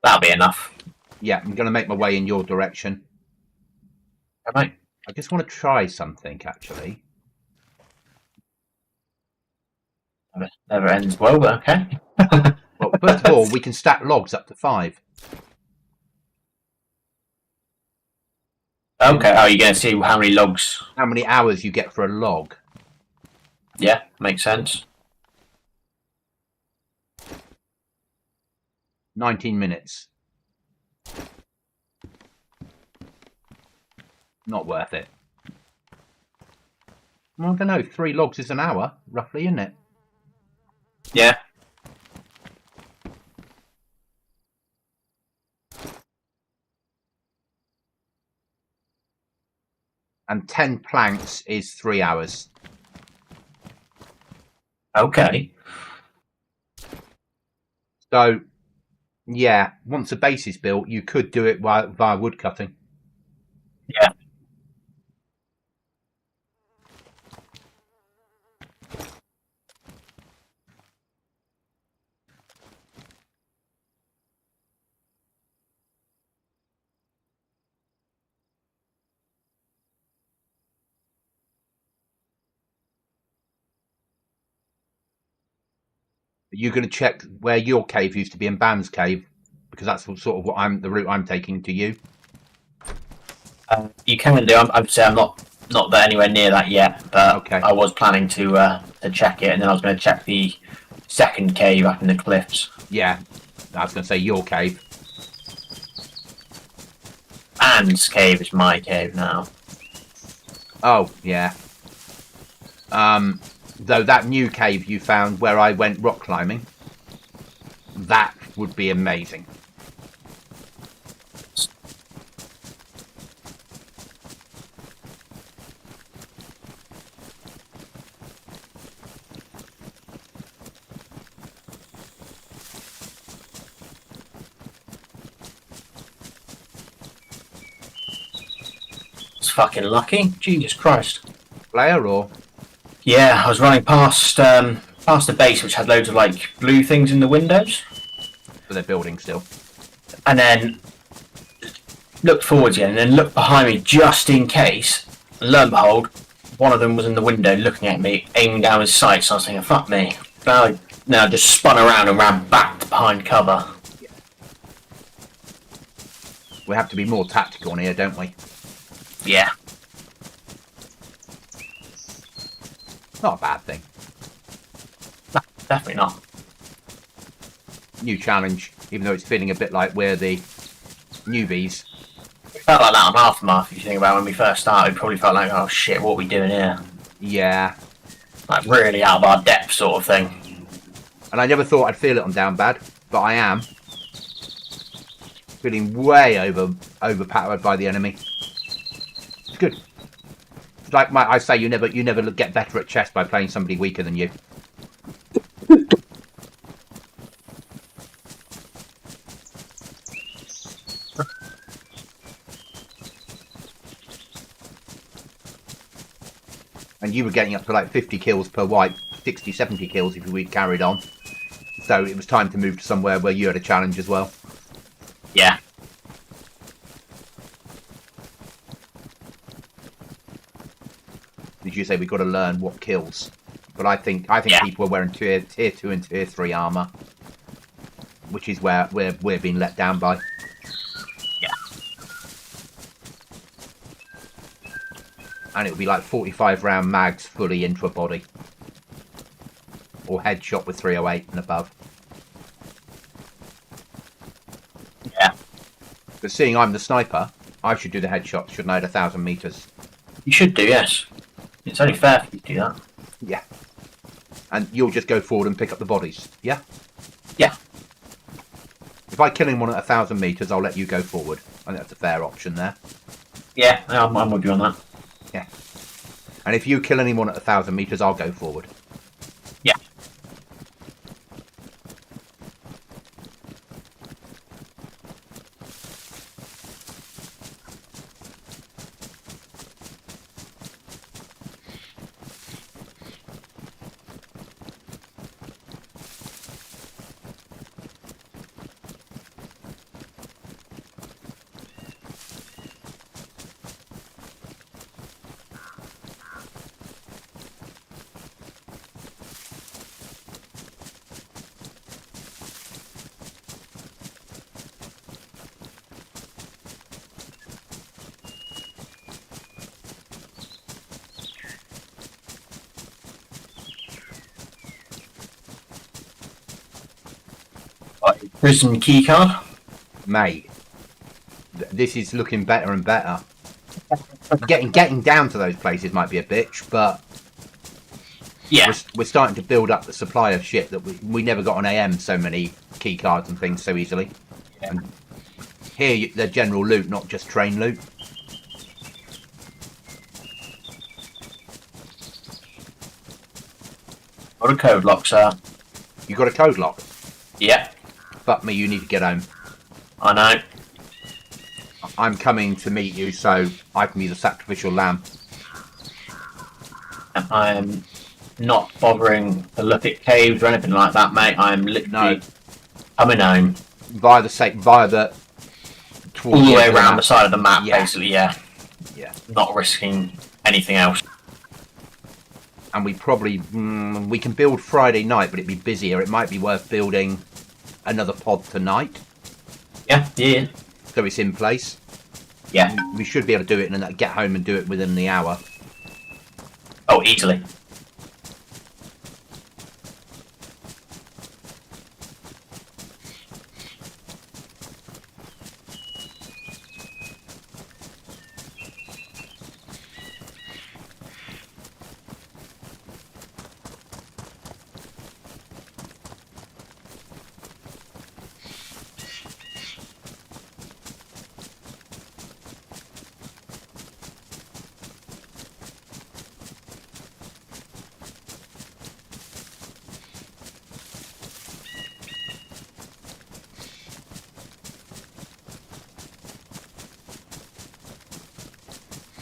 That'll be enough. Yeah, I'm going to make my way in your direction. Okay. I just want to try something, actually. Never ends well, but okay. Well, first of all, we can stack logs up to 5. Okay, oh, you're going to see how many logs. How many hours you get for a log. Yeah, makes sense. 19 minutes. Not worth it. Well, I don't know. 3 logs is an hour, roughly, isn't it? Yeah. And 10 planks is 3 hours. Okay. So, yeah, once the base is built, you could do it via wood cutting. Yeah. Are you going to check where your cave used to be in Ban's cave? Because that's sort of the route I'm taking to you. You can do. I'd say I'm not there anywhere near that yet, but Okay. I was planning to check it, and then I was going to check the second cave up in the cliffs. Yeah, I was going to say your cave. Anne's cave is my cave now. Oh, yeah. Though that new cave you found where I went rock climbing, that would be amazing. It's fucking lucky. Jesus Christ. Player or? Yeah, I was running past the base, which had loads of like blue things in the windows, So they're building still. and then looked forwards again, and then looked behind me just in case. And lo and behold, one of them was in the window looking at me, aiming down his sights. So I was thinking, "Fuck me!" Now I just spun around and ran back to behind cover. We have to be more tactical on here, don't we? Yeah, Not a bad thing. no, definitely not. New challenge, even though it's feeling a bit like we're the newbies. It felt like that on Aftermath. If you think about when we first started, it probably felt like, "Oh shit, what are we doing here?" Yeah. Like really out of our depth, sort of thing. And I never thought I'd feel it on Downbad, but I am. Feeling way overpowered by the enemy. It's good. It's like I say, you never get better at chess by playing somebody weaker than you. And you were getting up to like 50 kills per wipe, 60, 70 kills if we'd carried on. So it was time to move to somewhere where you had a challenge as well. Yeah. Did you say we've got to learn what kills? But I think Yeah. people are wearing tier 2 and tier 3 armor, which is where we're being let down by. Yeah. And it would be like 45 round mags fully into a body, or headshot with 308 and above. Yeah. But seeing I'm the sniper, I should do the headshot, shouldn't I, at 1,000 meters? You should do, yes. It's only fair for you to do that. Yeah. And you'll just go forward and pick up the bodies, yeah? Yeah. If I kill anyone at 1,000 meters, I'll let you go forward. I think that's a fair option there. Yeah, I'm with you on that. Yeah. And if you kill anyone at 1,000 meters, I'll go forward. Yeah. prison keycard. Mate, this is looking better and better. Getting down to those places might be a bitch, but Yeah. we're starting to build up the supply of shit that we never got on AM. So many key cards and things so easily. Yeah. And here they're general loot, not just train loot. What a code lock, sir. You got a code lock? Yeah. Fuck me, you need to get home. I know. I'm coming to meet you, so I can be the sacrificial lamb. I am not bothering to look at caves or anything like that, mate. I am literally coming home. Via the All the way around the side of the map, Yeah. basically, yeah. Yeah. Not risking anything else. And we probably we can build Friday night, but it'd be busier. It might be worth building another pod tonight, Yeah, yeah. so it's in place. Yeah. We should be able to do it and get home and do it within the hour. Oh, easily.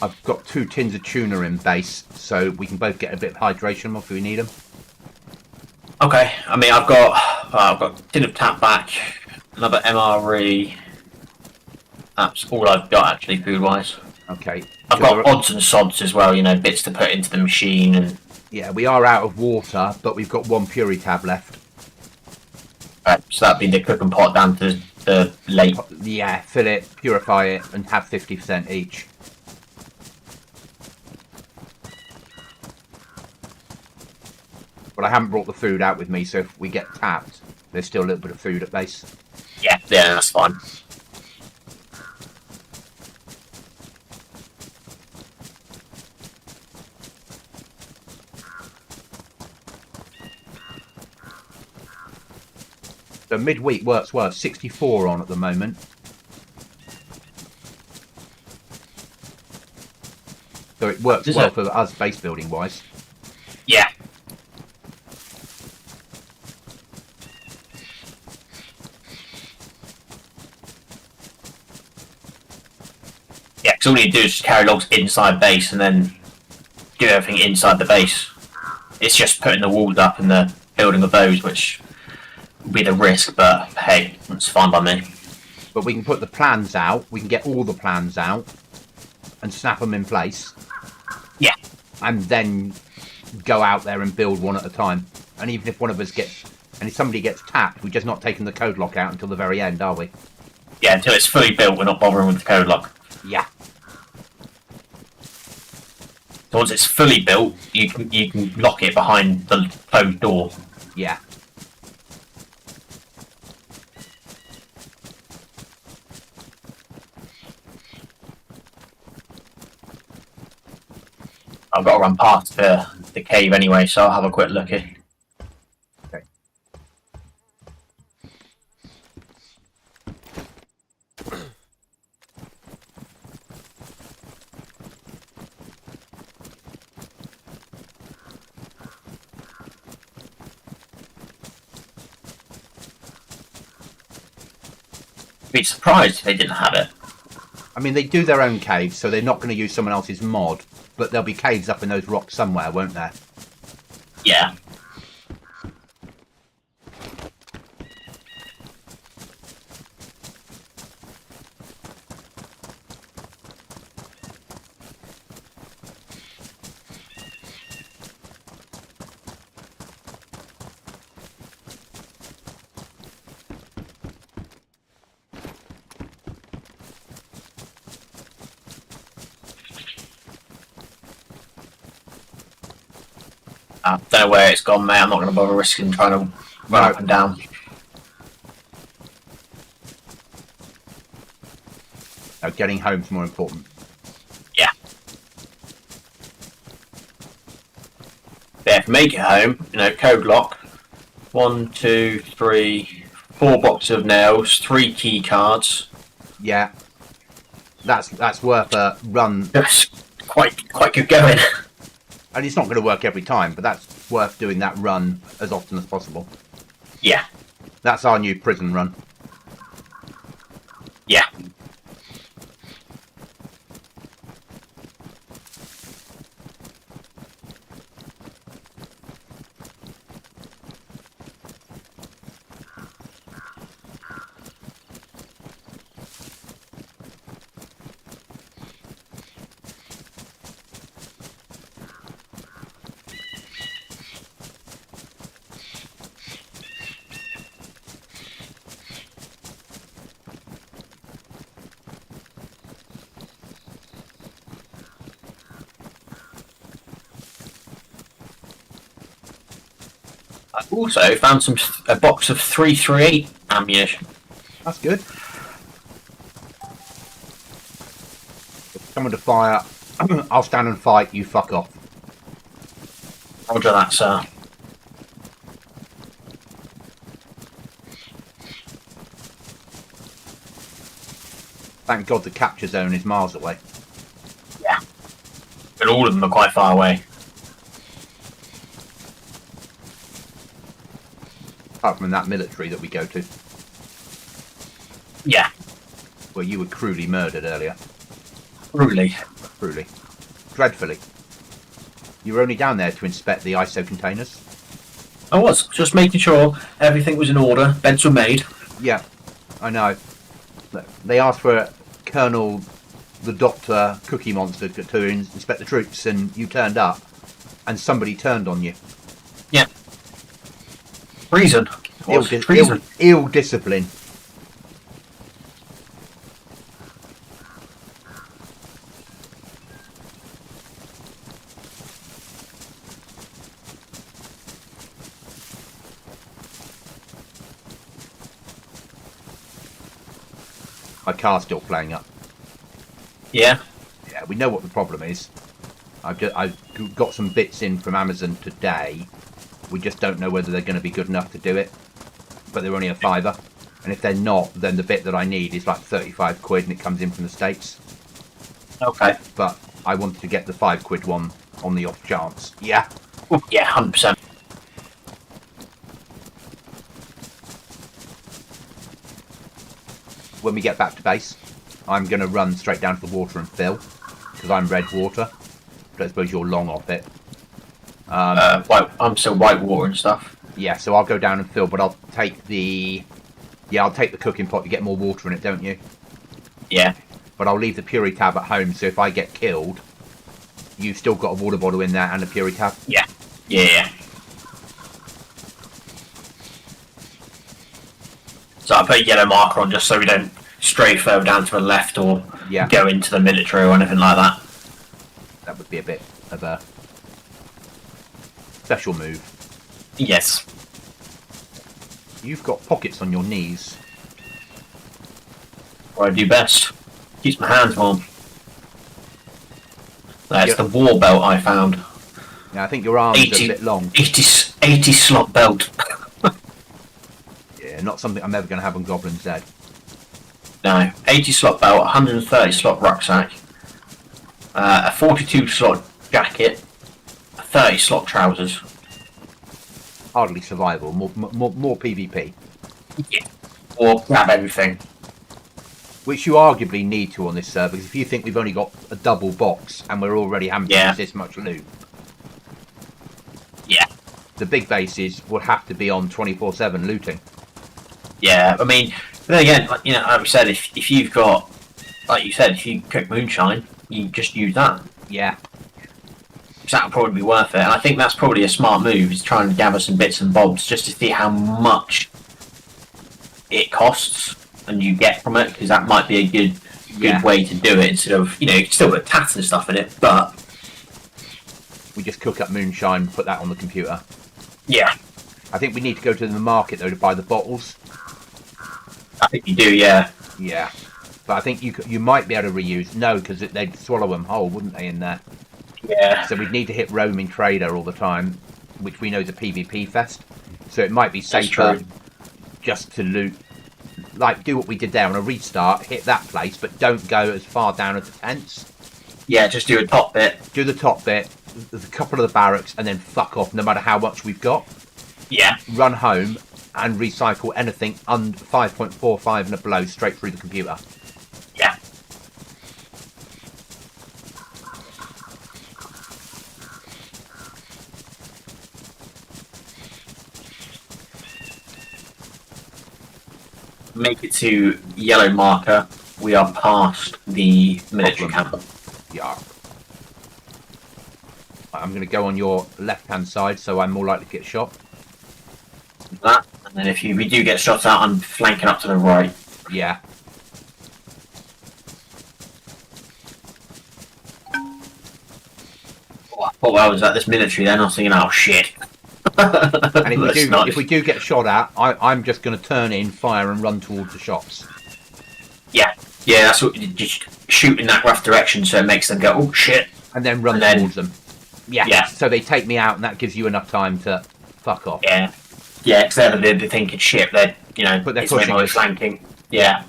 I've got 2 tins of tuna in base, so we can both get a bit of hydration if we need them. Okay, I mean, I've got a tin of tap back, another MRE. That's all I've got, actually, food-wise. Okay. I've got odds and sods as well, you know, bits to put into the machine. And Yeah, we are out of water, but we've got 1 Puri tab left. so that'd be the cooking pot down to the lake. Yeah, fill it, purify it, and have 50% each. But I haven't brought the food out with me, so if we get tapped, there's still a little bit of food at base. Yeah, that's fine. So midweek works well. 64 on at the moment. So it works Does well it? for us base building wise. Yeah. Yeah, because all you do is just carry logs inside base and then do everything inside the base. It's just putting the walls up and the building of those, which will be the risk, but hey, that's fine by me. But we can put the plans out. We can get all the plans out and snap them in place. Yeah. And then go out there and build one at a time. And even if one of us gets, and if somebody gets tapped, we're just not taking the code lock out until the very end, are we? Yeah, until it's fully built, we're not bothering with the code lock. Yeah. So once it's fully built, you can lock it behind the closed door. Yeah. I've got to run past the cave anyway, so I'll have a quick look here. Okay. Be surprised if they didn't have it. I mean, they do their own caves, so they're not going to use someone else's mod. But there'll be caves up in those rocks somewhere, won't there? Yeah. I don't know where it's gone, mate. I'm not going to bother risking trying to run up and down. No, getting home's more important. Yeah. But if you make it home, code lock. 1, 2, 3, 4 boxes of nails, 3 key cards. Yeah. That's worth a run. That's quite good going. And it's not going to work every time, but that's worth doing that run as often as possible. Yeah. That's our new prison run. Yeah. I also found a box of 338 ammunition. That's good. If someone to fire, I'll stand and fight, you fuck off. Roger that, sir. Thank God the capture zone is miles away. Yeah. But all of them are quite far away. Apart from that military that we go to, Yeah. where you were cruelly murdered earlier. Really. Cruelly. Dreadfully. You were only down there to inspect the ISO containers? I was. Just making sure everything was in order, beds were made. Yeah, I know. They asked for Colonel the Doctor Cookie Monster to inspect the troops, and you turned up, and somebody turned on you. Yeah. Treason. Treason. Ill discipline. My car's still playing up. Yeah. Yeah, we know what the problem is. I've got some bits in from Amazon today. We just don't know whether they're going to be good enough to do it. But they're only a £5. And if they're not, then the bit that I need is like 35 quid and it comes in from the States. Okay. But I wanted to get the £5 one on the off chance. Yeah. Oh, yeah, 100%. When we get back to base, I'm going to run straight down to the water and fill. Because I'm red water. But I suppose you're long off it. I'm still white water and stuff. Yeah, so I'll go down and fill, but I'll take the... Yeah, I'll take the cooking pot. You get more water in it, don't you? Yeah. But I'll leave the Puri tab at home, so if I get killed, you've still got a water bottle in there and a Puri tab. Yeah. Yeah. So I put a yellow marker on just so we don't stray further down to the left or go into the military or anything like that. That would be a bit of a special move. Yes. You've got pockets on your knees. What I do best. Keeps my hands warm. That's the war belt I found. Yeah, I think your arms are a bit long. 80 slot belt. Yeah, not something I'm ever going to have on GoblinZ. No. 80 slot belt, 130 slot rucksack, a 42 slot jacket, 30 slot trousers. Hardly survival, more PvP. Yeah. Or grab everything. Which you arguably need to on this server, because if you think we've only got a double box and we're already having to use this much loot. Yeah. The big bases will have to be on 24/7 looting. Yeah, I mean, then again, like we said, if you've got, like you said, if you cook moonshine, you just use that. Yeah. So that'll probably be worth it. And I think that's probably a smart move, is trying to gather some bits and bobs just to see how much it costs and you get from it, because that might be a good way to do it instead of, you can still put tats and stuff in it, but we just cook up moonshine, put that on the computer. Yeah. I think we need to go to the market though to buy the bottles. I think you do, yeah. Yeah. But I think you might be able to reuse. No, because they'd swallow them whole, wouldn't they, in there? Yeah. So we'd need to hit roaming trader all the time, which we know is a PvP fest. So it might be safer just to loot, like do what we did there on a restart, hit that place, but don't go as far down as the tents. Yeah, just do a top bit. Do the top bit, there's a couple of the barracks, and then fuck off no matter how much we've got. Yeah. Run home and recycle anything under 5.45 and below straight through the computer. Yeah. Make it to yellow marker. We are past the military camp. Yeah. I'm going to go on your left-hand side, so I'm more likely to get shot. That, and then if we do get shot at, I'm flanking up to the right. Yeah. Oh, I thought I was at this military then. I was thinking, oh shit. And if we do get shot at, I'm just going to turn in, fire, and run towards the shops. Yeah, yeah, that's what. Just shoot in that rough direction, so it makes them go, oh shit, and then run towards them. Yeah. Yeah. So they take me out, and that gives you enough time to fuck off. Yeah, yeah, because they're thinking shit. They're but they're it's pushing maybe us. flanking. Yeah.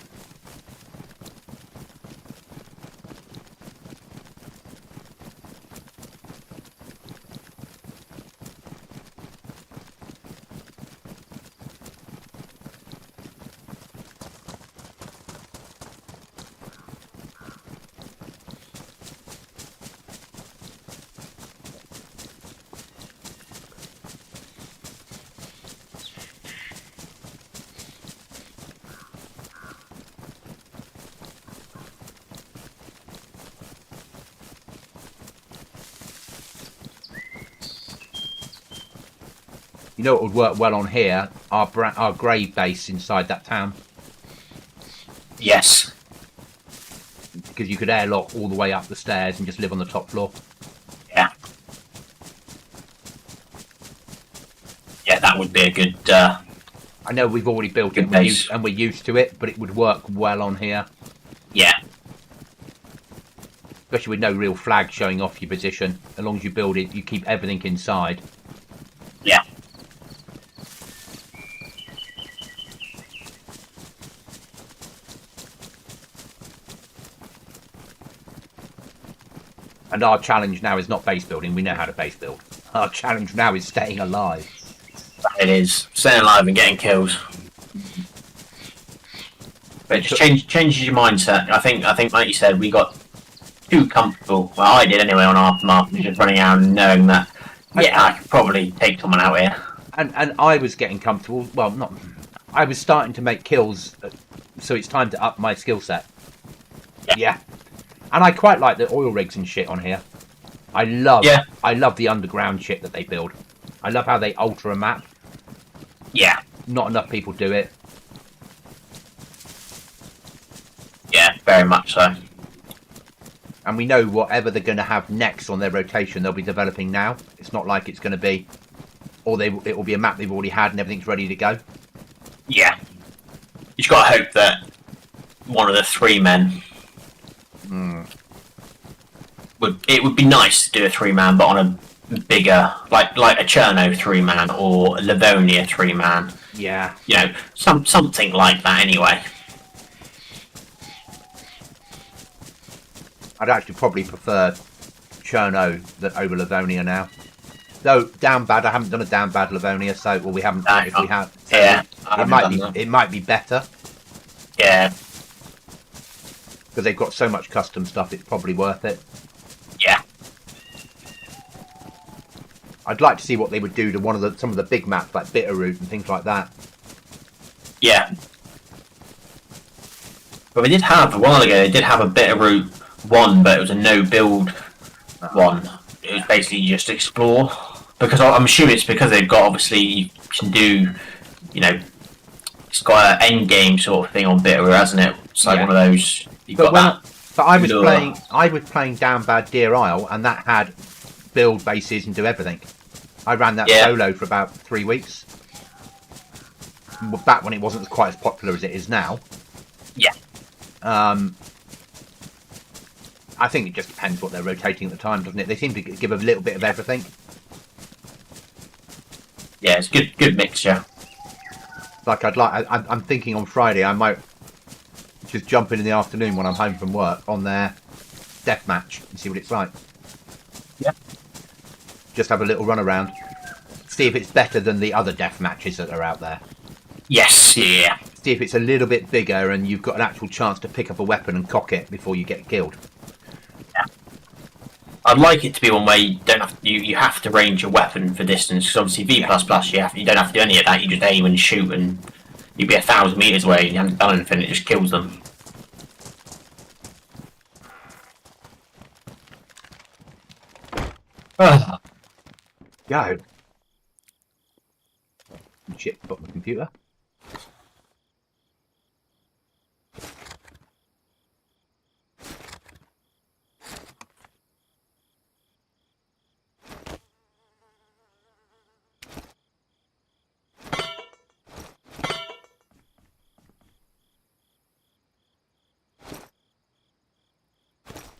You know what would work well on here? Our grave base inside that town. Yes. Because you could airlock all the way up the stairs and just live on the top floor. Yeah. Yeah, that would be a good. I know we've already built it and we're used to it, but it would work well on here. Yeah. Especially with no real flag showing off your position. As long as you build it, you keep everything inside. Yeah. And our challenge now is not base building. We know how to base build. Our challenge now is staying alive. It is staying alive and getting kills. But it just changes your mindset. I think, like you said, we got too comfortable. Well, I did anyway on Aftermath, just running out and knowing that, yeah, I could probably take someone out here. And I was getting comfortable. Well, not. I was starting to make kills, so it's time to up my skill set. Yeah. And I quite like the oil rigs and shit on here. I love the underground shit that they build. I love how they alter a map. Yeah. Not enough people do it. Yeah, very much so. And we know whatever they're going to have next on their rotation, they'll be developing now. It's not like it's going to be, or it will be a map they've already had and everything's ready to go. Yeah. You just got to hope that one of the three men it would be nice to do a 3-man, but on a bigger, like a Cherno 3-man or a Livonia 3-man. Yeah. You know, something like that anyway. I'd actually probably prefer Cherno over Livonia now. Though Downbad, I haven't done a Downbad Livonia, so well we haven't. If we have, so yeah, it might be better. Yeah. Because they've got so much custom stuff, it's probably worth it. Yeah. I'd like to see what they would do to some of the big maps like Bitterroot and things like that. Yeah. But we did have, a while ago, they did have a Bitterroot 1, but it was a no-build one. It was basically just explore. Because I'm assuming it's because they've got, obviously, you can do, you know, it's got an end game sort of thing on Bitterroot, hasn't it? It's like one of those. But I was playing Downbad Deer Isle, and that had build bases and do everything. I ran that solo for about 3 weeks. Back when it wasn't quite as popular as it is now. Yeah. I think it just depends what they're rotating at the time, doesn't it? They seem to give a little bit of everything. Yeah, it's good mixture. Like I'm thinking on Friday I might just jump in the afternoon when I'm home from work on their deathmatch and see what it's like. Yeah. Just have a little run around, see if it's better than the other death matches that are out there. Yes, yeah. See if it's a little bit bigger and you've got an actual chance to pick up a weapon and cock it before you get killed. Yeah. I'd like it to be one where you don't have you have to range your weapon for distance, because obviously V++ you don't have to do any of that. You just aim and shoot, and you'd be 1,000 meters away and you haven't done anything. It just kills them. Go. Shit, got my computer.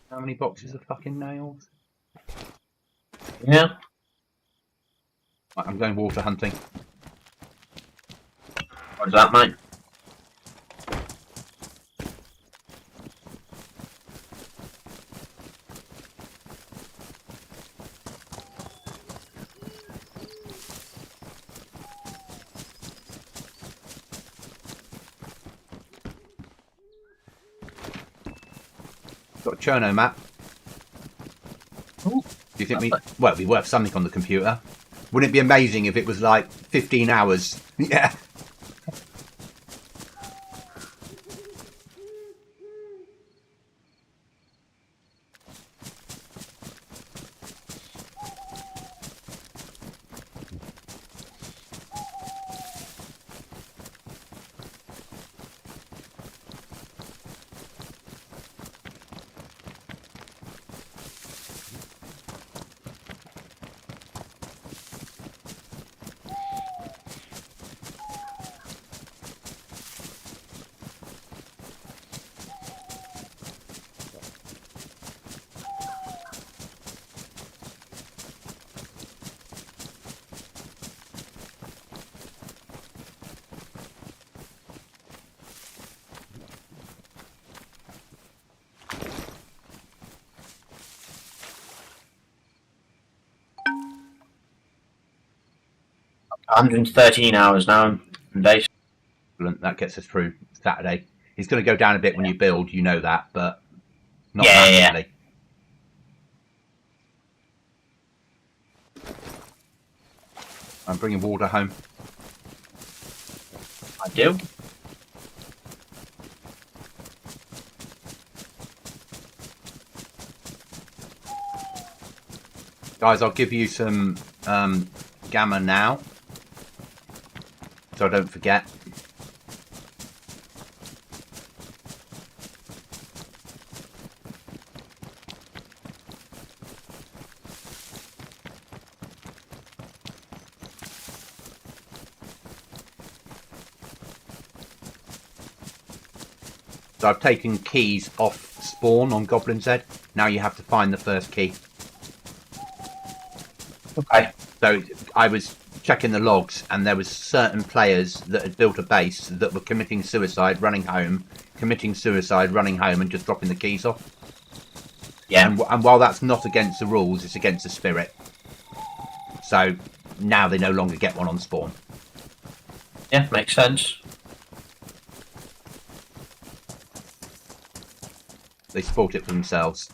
How many boxes of fucking nails? Yeah. Right, I'm going water hunting. What is that, mate? Got a Cherno map. Ooh, Do you think well, it'd be worth something on the computer. Wouldn't it be amazing if it was like 15 hours? Yeah. $113 now in days. That gets us through Saturday. It's going to go down a bit when you build, you know that, but not Yeah, massively. I'm bringing water home. I do. Guys, I'll give you some gamma now, so I don't forget. So I've taken keys off spawn on GoblinZ. Now you have to find the first key. Okay. So I was checking the logs, and there was certain players that had built a base that were committing suicide, running home, committing suicide, running home, and just dropping the keys off. Yeah. And while that's not against the rules, it's against the spirit. So now they no longer get one on spawn. Yeah, makes sense. They sport it for themselves.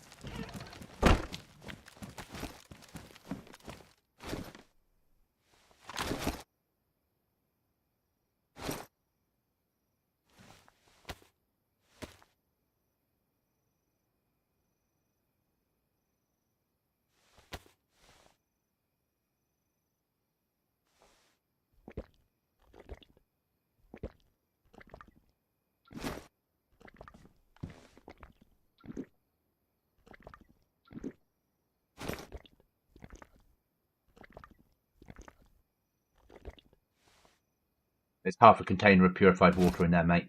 There's half a container of purified water in there, mate.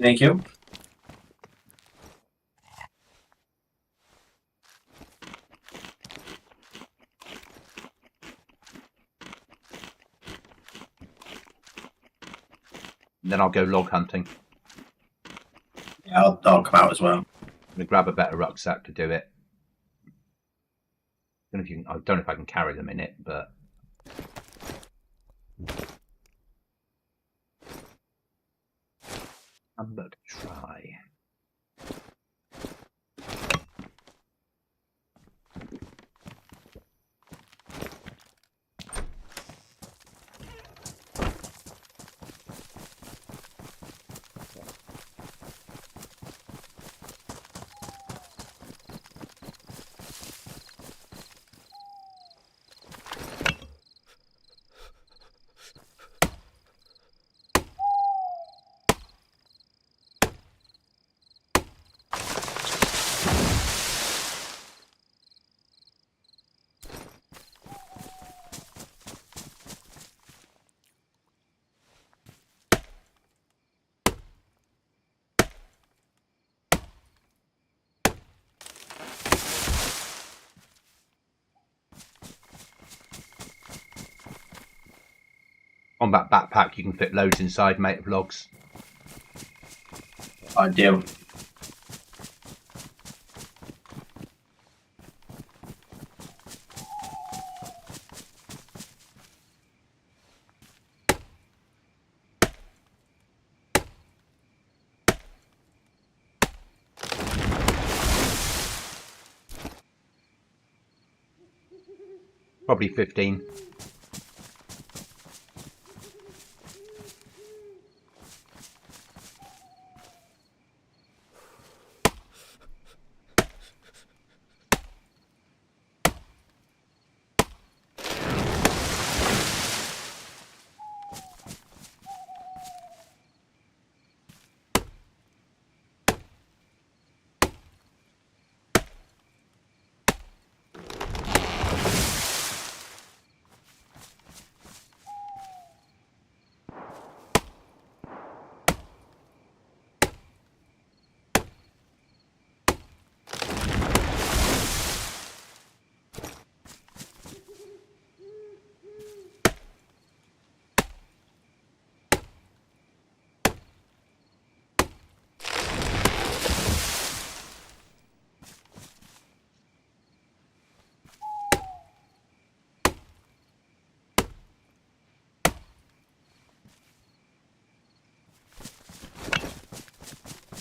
Thank you. Then I'll go log hunting. Yeah, I'll come out as well. I'm gonna grab a better rucksack to do it. I don't know if I can carry them in it, but I'm going to try. On that backpack, you can fit loads inside, mate, of logs. Ideal. Probably 15.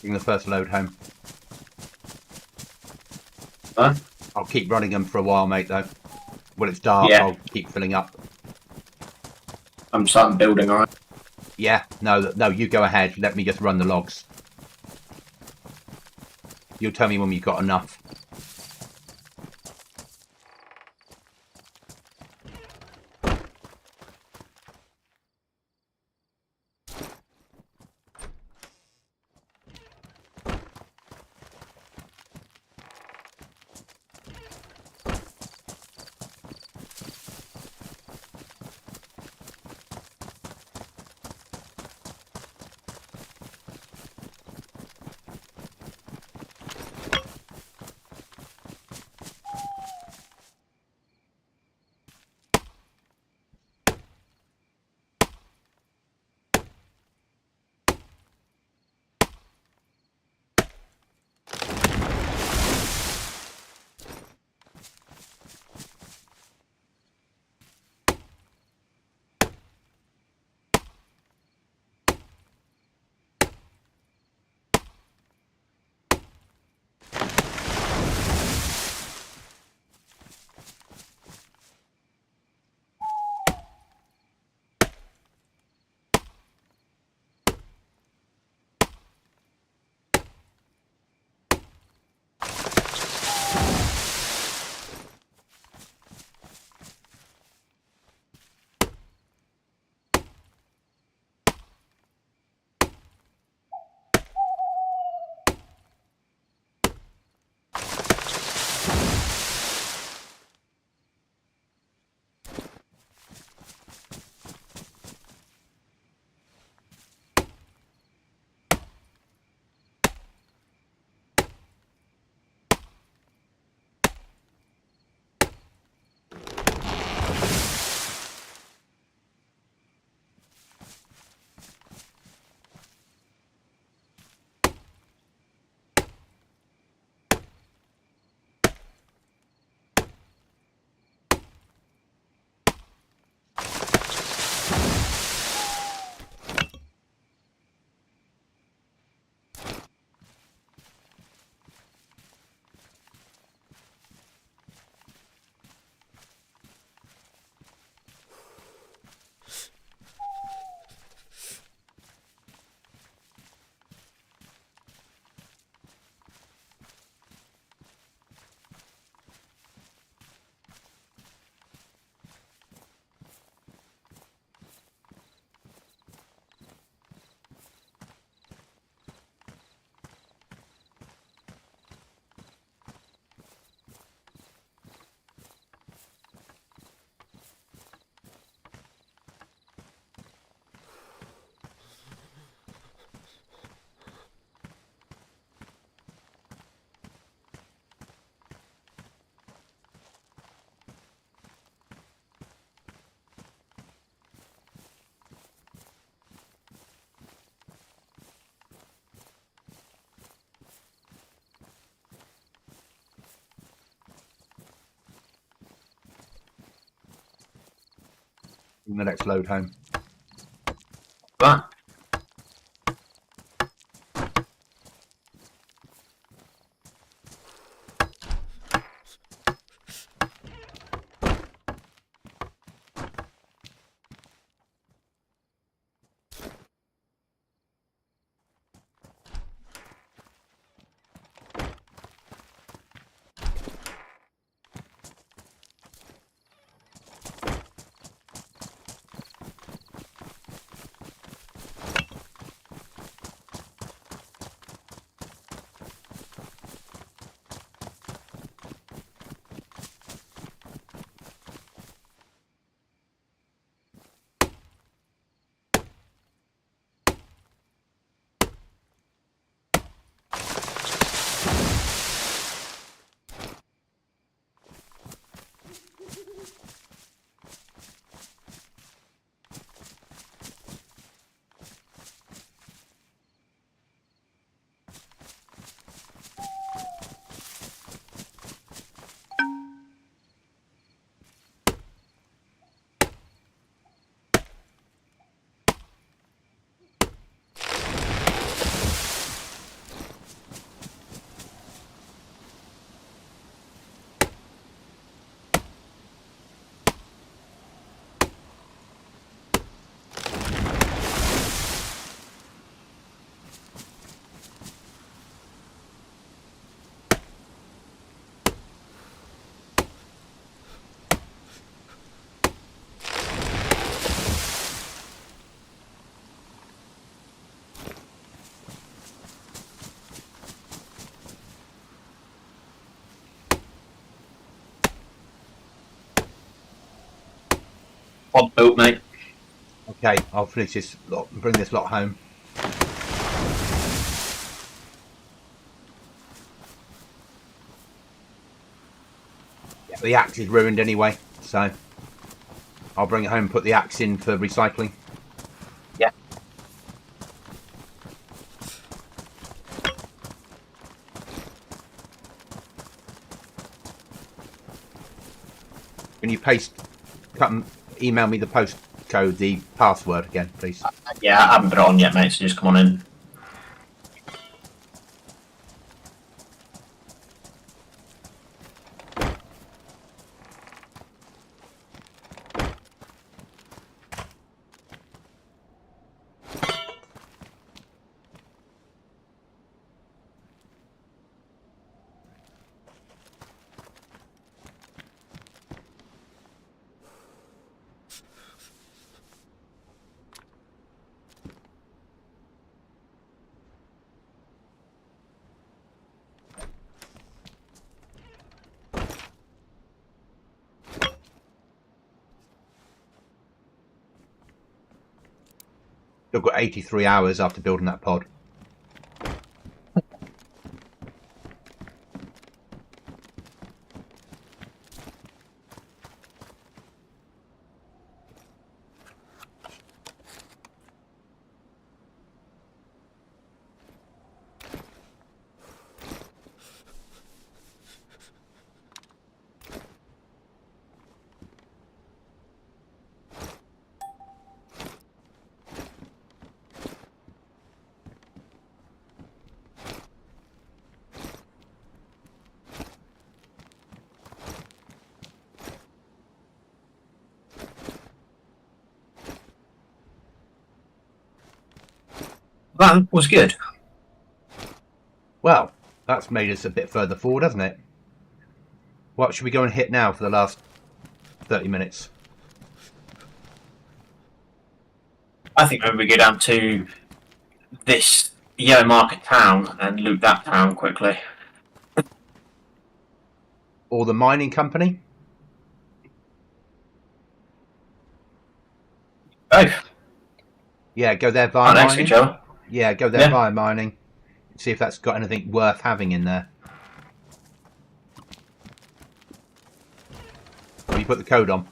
Bring the first load home. Huh? I'll keep running them for a while, mate, though. When it's dark, Yeah. I'll keep filling up. I'm starting building, alright? Yeah, no, you go ahead. Let me just run the logs. You'll tell me when you've got enough. in the next load home. But pod built, mate. Okay, I'll finish this lot and bring this lot home. Yeah, the axe is ruined anyway, so I'll bring it home and put the axe in for recycling. Yeah. Can you email me the postcode, the password again, please? Yeah, I haven't put it on yet, mate, so just come on in. I've got 83 hours after building that pod. That was good. Well, that's made us a bit further forward, hasn't it? What should we go and hit now for the last 30 minutes? I think maybe we go down to this yellow market town and loot that town quickly. Or the mining company? Both. Yeah, go there via Right next to mining. each other. Yeah, go there Yeah. via mining. See if that's got anything worth having in there. Have you put the code on?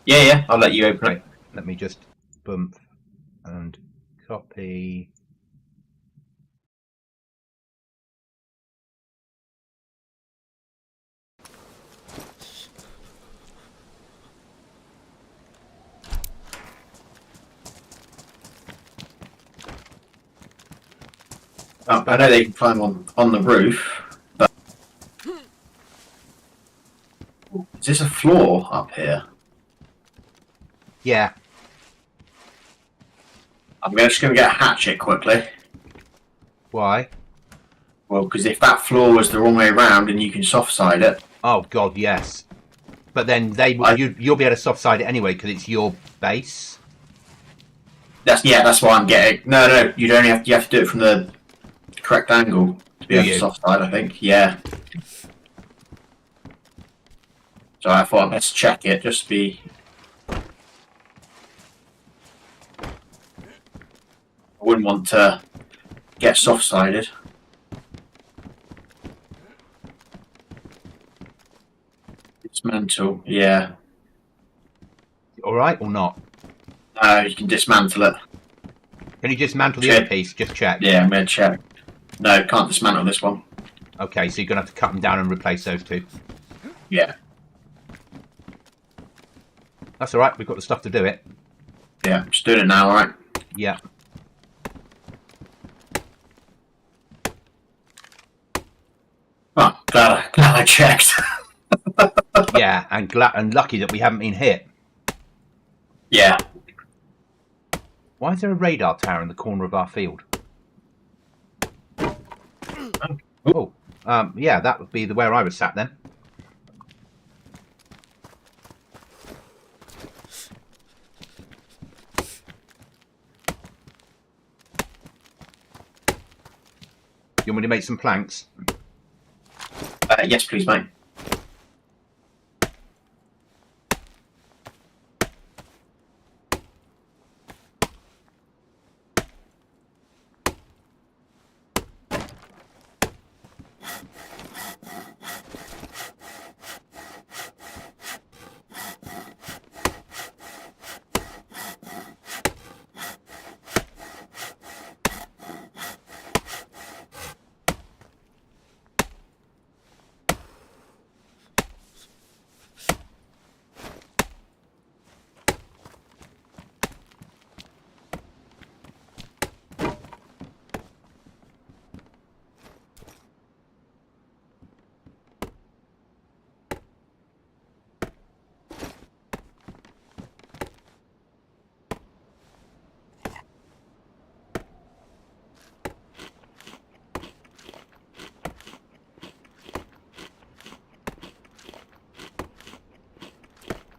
Yeah, yeah. I'll let you open it. Let me just bump and copy. I know they can climb on the roof, but is this a floor up here? Yeah. I'm just going to get a hatchet quickly. Why? Well, because if that floor was the wrong way around, and you can soft side it. Oh God, yes. But then you'll be able to soft side it anyway because it's your base. That's why I'm getting. No, you have to do it from the correct angle to be able to soft side. I think, yeah. So I thought I'd best check it just to be. I wouldn't want to get soft sided. Dismantle, yeah. All right or not? No, you can dismantle it. Can you dismantle the other piece? Just check. Yeah, I'm going to check. No, can't dismantle this one. Okay, so you're going to have to cut them down and replace those two. Yeah. That's all right. We've got the stuff to do it. Yeah, just doing it now, alright? Yeah. Oh, glad I checked. Yeah, and lucky that we haven't been hit. Yeah. Why is there a radar tower in the corner of our field? Oh, yeah, that would be where I was sat then. You want me to make some planks? Yes, please, mate.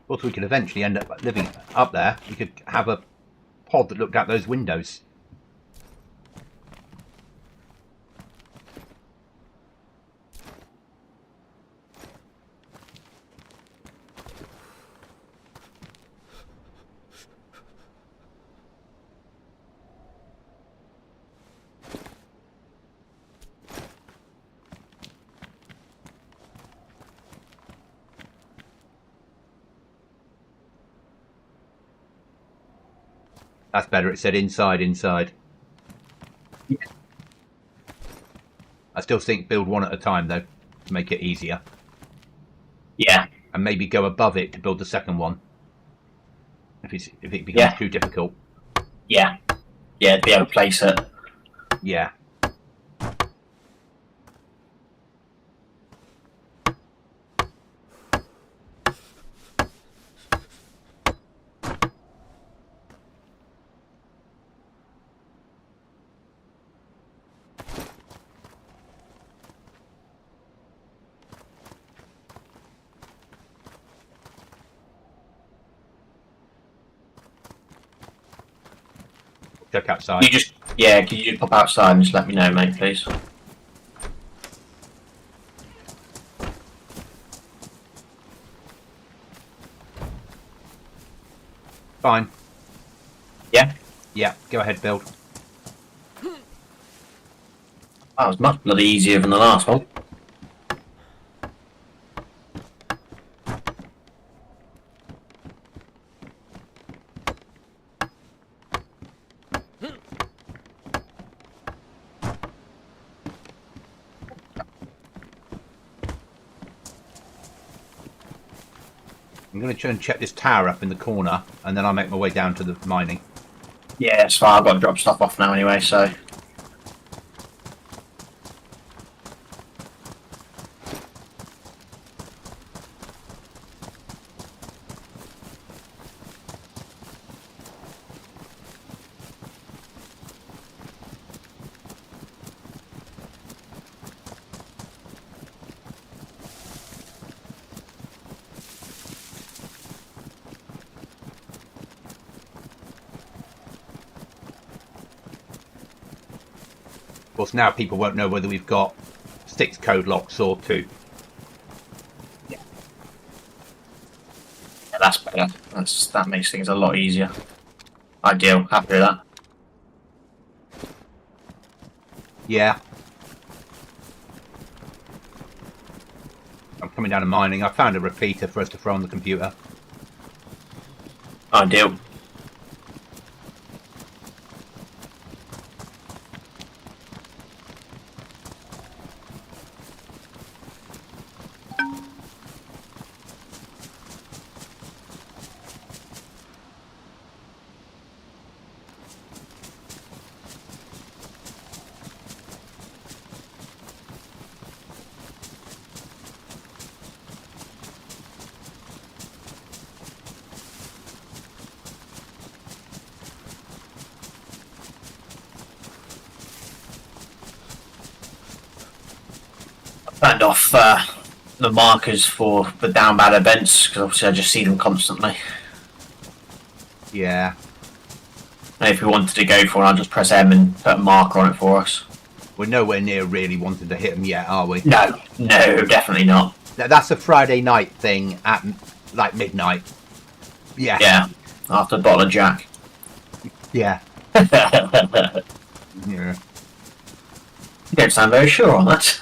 Of course, we could eventually end up living up there. We could have a pod that looked out those windows. That's better. It said inside. Yeah. I still think build one at a time, though, to make it easier. Yeah. And maybe go above it to build the second one. If it becomes too difficult. Yeah. Yeah, be able to place it. Yeah. Check outside. Can you just pop outside and just let me know, mate, please? Fine. Yeah? Yeah, go ahead, build. That was much bloody easier than the last one. I'm going to try and check this tower up in the corner, and then I'll make my way down to the mining. Yeah, it's fine. I've got to drop stuff off now anyway, so. course, now people won't know whether we've got 6 code locks or 2. Yeah, that's better. That makes things a lot easier. Ideal. Happy with that. Yeah. I'm coming down to mining. I found a repeater for us to throw on the computer. Ideal. Turned off the markers for the Downbad events because obviously I just see them constantly. Yeah. And if we wanted to go for it, I'll just press M and put a marker on it for us. We're nowhere near really wanting to hit them yet, are we? No, definitely not. That's a Friday night thing at like midnight. Yeah. Yeah, after a bottle of Jack. Yeah. You Yeah. don't sound very sure on that.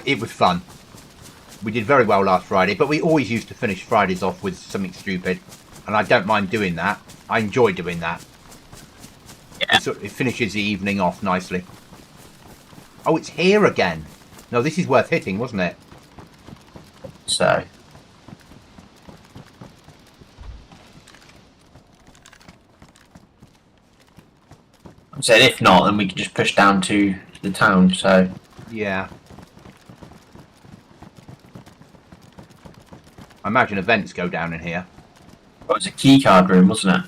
It was fun. We did very well last Friday, but we always used to finish Fridays off with something stupid, and I don't mind doing that. I enjoy doing that. Yeah. It finishes the evening off nicely. Oh, it's here again. No, this is worth hitting, wasn't it? So. I said if not, then we can just push down to the town, so. Yeah. I imagine events go down in here. Well, it was a keycard room, wasn't it?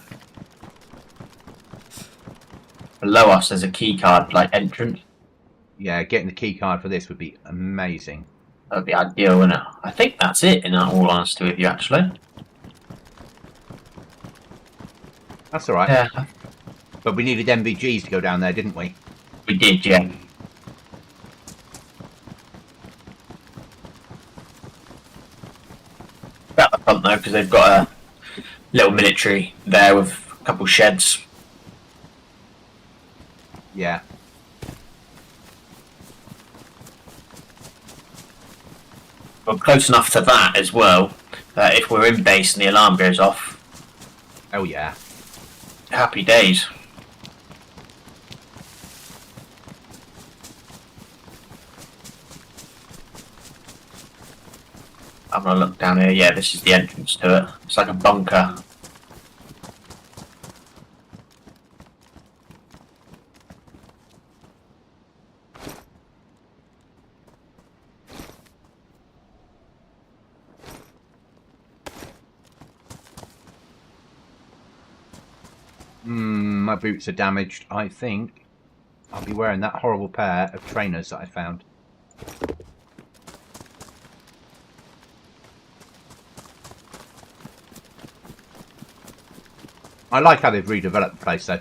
Below us there's a keycard, like, entrance. Yeah, getting the key card for this would be amazing. That would be ideal, wouldn't it? I think that's it, in all honesty with you, actually. That's alright. Yeah. But we needed MVGs to go down there, didn't we? We did, yeah. At the front, though, because they've got a little military there with a couple sheds. Yeah. Well, close enough to that as well, that if we're in base and the alarm goes off, Oh yeah. happy days. I'm gonna look down here. Yeah, this is the entrance to it. It's like a bunker. My boots are damaged. I think I'll be wearing that horrible pair of trainers that I found. I like how they've redeveloped the place though.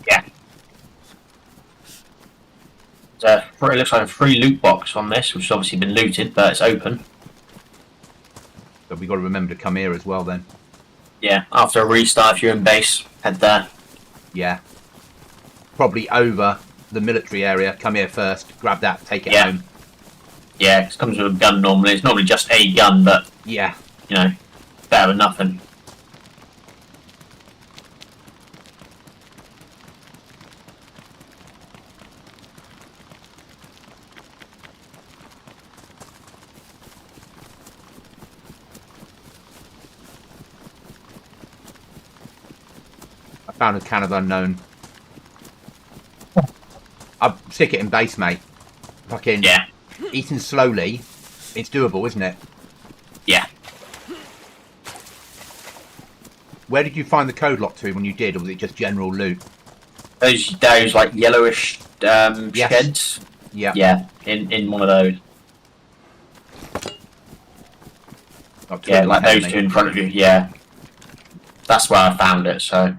Yeah. It looks like a free loot box on this, which has obviously been looted, but it's open. But we've got to remember to come here as well then. Yeah, after a restart, if you're in base, head there. Yeah. Probably over the military area. Come here first, grab that, take it home. Yeah, it comes with a gun normally. It's normally just a gun, but, Yeah. you know, better than nothing. I found a can of unknown. I'll stick it in base, mate. Fucking Yeah, eating slowly. It's doable, isn't it? yeah. Where did you find the code lock to when you did, or was it just general loot? Those like yellowish Yes. sheds. Yeah. Yeah, in one of those. Got Yeah, two like ahead of those me. two in front of you. Yeah, that's where I found it. So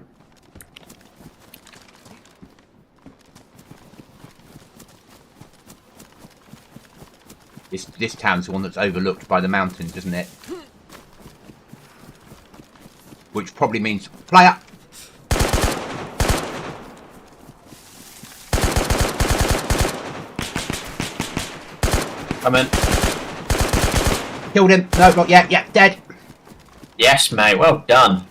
This town's the one that's overlooked by the mountains, isn't it? Which probably means player. Come in. Killed him. No, not yet. Yeah, dead. Yes, mate. Well done.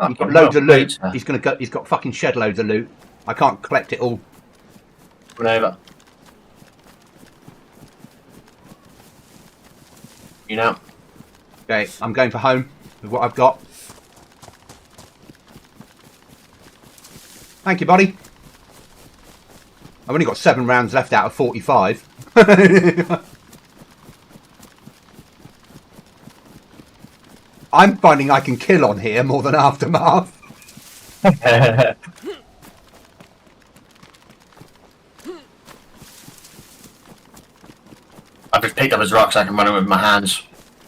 He's got loads of loot. He's gonna go. He's got fucking shed loads of loot. I can't collect it all. Run over. You know. Okay, I'm going for home with what I've got. Thank you, buddy. I've only got 7 rounds left out of 45. I'm finding I can kill on here more than Aftermath. I've just picked up his rocks. I can run him with my hands.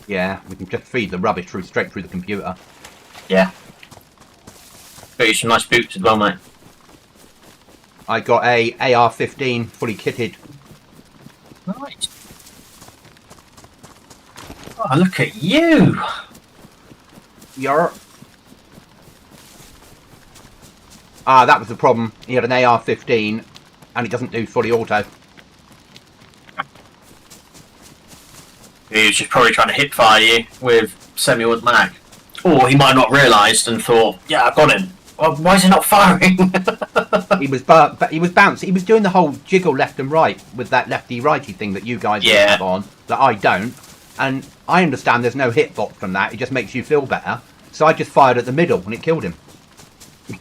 Yeah, we can just feed the rubbish straight through the computer. Yeah. Got you some nice boots as well, mate. I got a AR-15 fully kitted. Right. Oh, look at you! Yarr. Ah, that was the problem. He had an AR-15 and it doesn't do fully auto. He was just probably trying to hip fire you with semi-automatic. Or he might have not realised and thought, yeah, I got him. Well, why is he not firing? He was bouncing. He was doing the whole jiggle left and right with that lefty-righty thing that you guys have on, that I don't. And I understand there's no hitbox from that. It just makes you feel better. So I just fired at the middle and it killed him.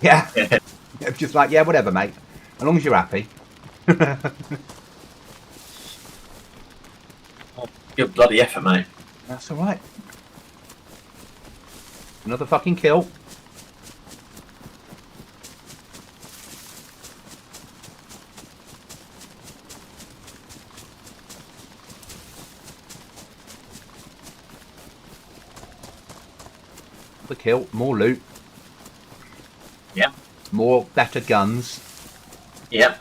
Yeah. It was just like, yeah, whatever, mate. As long as you're happy. Good bloody effort, mate. That's all right. Another fucking kill. The kill, more loot. Yeah. More better guns. Yep.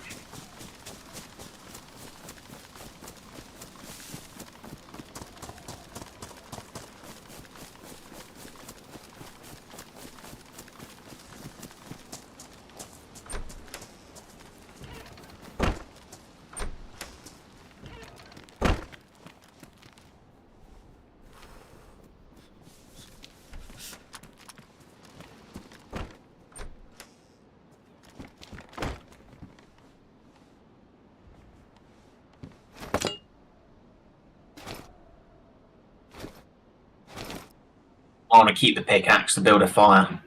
I want to keep the pickaxe to build a fire.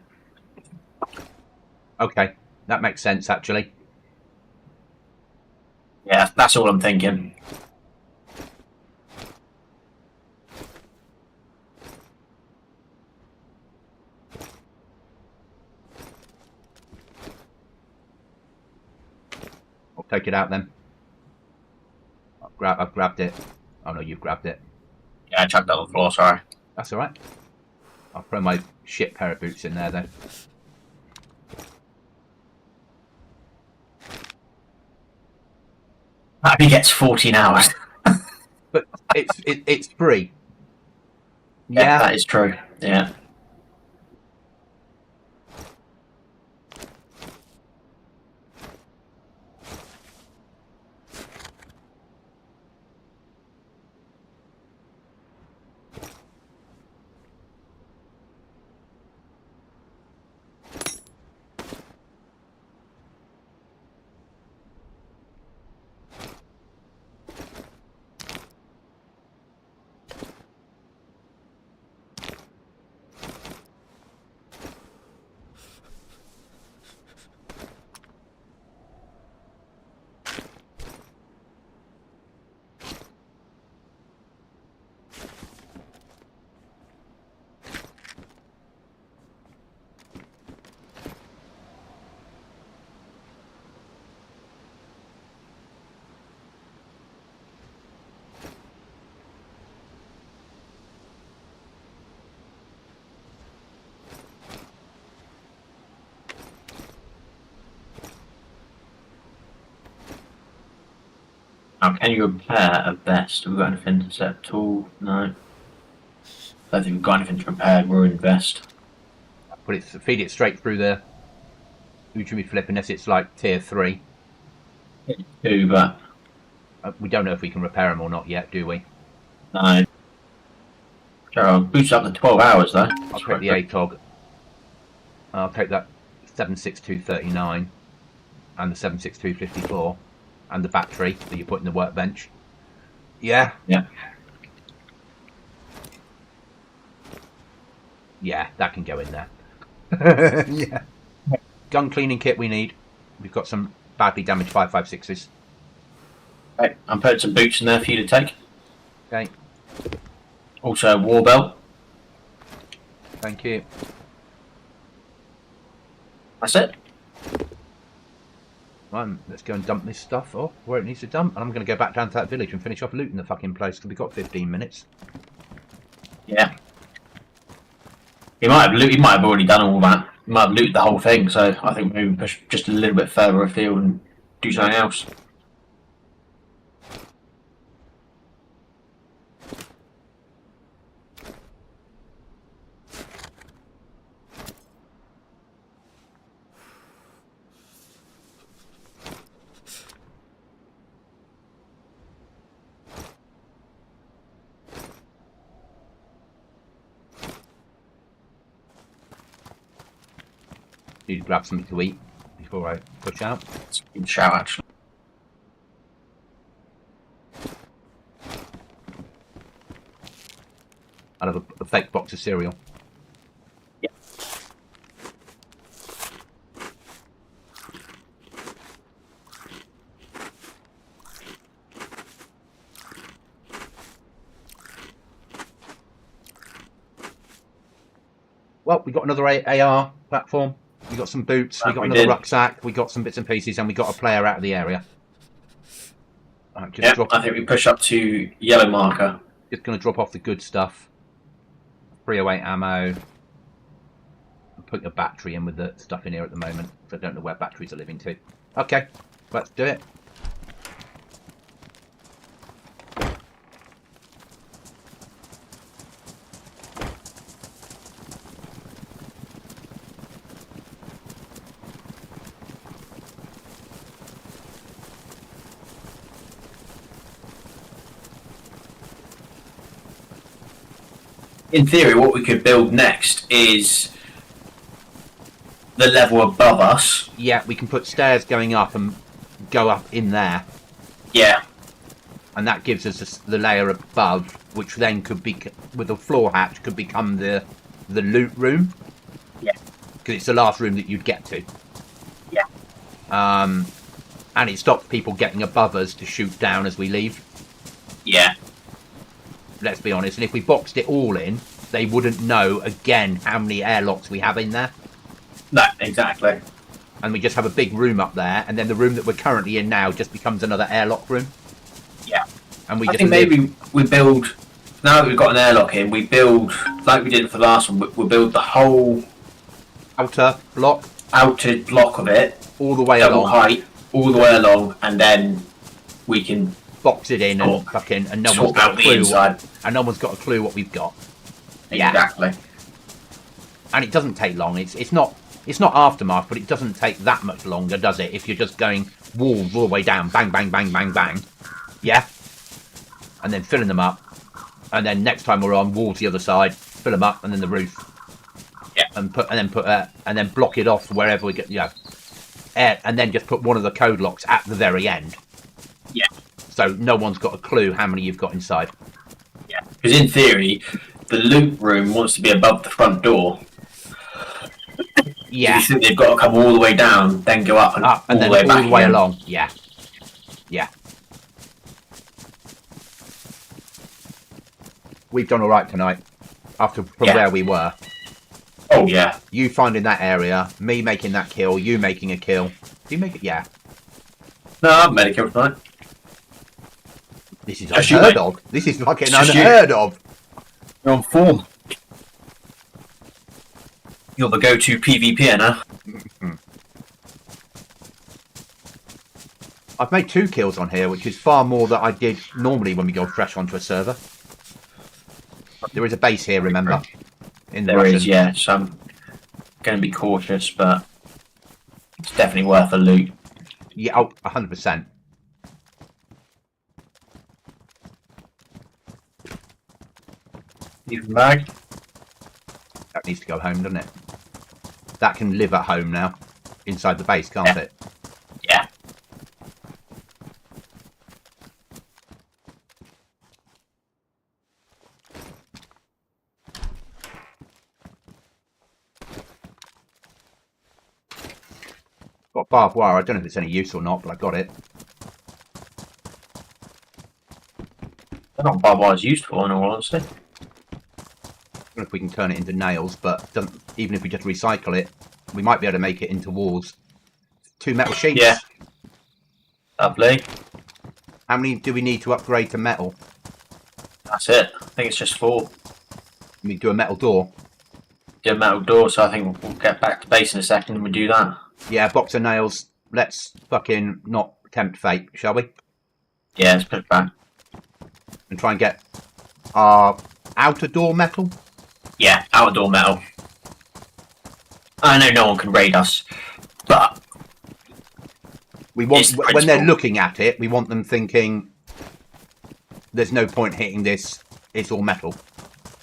Okay, that makes sense, actually. Yeah, that's all I'm thinking. I'll take it out then. I've grabbed it. Oh no, you've grabbed it. Yeah, I chucked that on the floor, sorry. That's all right. I'll throw my shit pair of boots in there then. That only gets 14 hours. But it's free. Yeah, that is true. Yeah. Now, can you repair a vest? Have we got anything to set up tool? No. I don't think we've got anything to repair a ruined vest. Feed it straight through the Ujumi flip unless it's like tier 3. Do, but We don't know if we can repair them or not yet, do we? no. Sure, boost up to 12 hours though. I'll take the ATOG. I'll take that 76239 and the 76254 and the battery that you put in the workbench. Yeah. Yeah. Yeah, that can go in there. Yeah. Gun cleaning kit we need. We've got some badly damaged 5.56s. Right, I'm putting some boots in there for you to take. Okay. Also a war belt. Thank you. That's it. Right, let's go and dump this stuff off where it needs to dump. And I'm going to go back down to that village and finish off looting the fucking place because we've got 15 minutes. Yeah. He might have already done all that. He might have looted the whole thing, so I think maybe push just a little bit further afield and do something else. Need to grab something to eat before I push out. It's a good shout, actually. I'll have a fake box of cereal. Yeah. Well, we got another AR platform. We got some boots. We got another rucksack. We got some bits and pieces, and we got a player out of the area. Right, Yeah, I think we push up to yellow marker. Just going to drop off the good stuff. 308 ammo. I'll put a battery in with the stuff in here at the moment. I don't know where batteries are living to. Okay, let's do it. In theory, what we could build next is the level above us. Yeah, we can put stairs going up and go up in there. Yeah. And that gives us the layer above, which then could be, with a floor hatch, could become the loot room. Yeah. Because it's the last room that you'd get to. Yeah. And it stops people getting above us to shoot down as we leave. Yeah. Let's be honest. And if we boxed it all in, they wouldn't know, again, how many airlocks we have in there. No, exactly. And we just have a big room up there, and then the room that we're currently in now just becomes another airlock room. Yeah. And we I just think maybe we build, now that we've got an airlock in, we build, like we did for the last one, we'll build the whole outer block of it, all the way double along, height, all the way along, and then we can box it in and fucking, and no one's got a clue and no one's got a clue what we've got. Exactly. Yeah. And it doesn't take long. It's not aftermath, but it doesn't take that much longer, does it? If you're just going walls all the way down, bang, bang, bang, bang, bang, yeah, and then filling them up, and then next time we're on walls the other side, fill them up, and then the roof, yeah, and then block it off wherever we get, and then just put one of the code locks at the very end. Yeah. So no one's got a clue how many you've got inside. Yeah. Because in theory, the loot room wants to be above the front door. Yeah. You think they've got to come all the way down, then go up and then all the way back all the way again. along. Yeah. Yeah. We've done all right tonight, from where we were. Oh yeah. You finding that area, me making that kill, you making a kill. Do you make it? Yeah. No, I've made a kill tonight. This is Just you, unheard mate. of. This is fucking Just unheard of. You're on form. You're the go-to PvPer now. I've made 2 kills on here, which is far more than I did normally when we go fresh onto a server. There is a base here, remember? In the There Russian. is, yeah. So I'm going to be cautious, but it's definitely worth a loot. Yeah, oh, 100%. Even bag. That needs to go home, doesn't it? That can live at home now. Inside the base, can't it? Yeah. Got barbed wire. I don't know if it's any use or not, but I got it. They're not barbed wire's used for, in all honesty. I don't know if we can turn it into nails, but even if we just recycle it, we might be able to make it into walls. 2 metal sheets. Yeah. Lovely. How many do we need to upgrade to metal? That's it. I think it's just 4. We do a metal door. Do a metal door, so I think we'll get back to base in a second and we do that. Yeah, box of nails. Let's fucking not tempt fate, shall we? Yeah, let's put it back. And try and get our outer door metal. Yeah, outdoor metal. I know no one can raid us, but We want It's the when they're principle. looking at it, we want them thinking there's no point hitting this, it's all metal.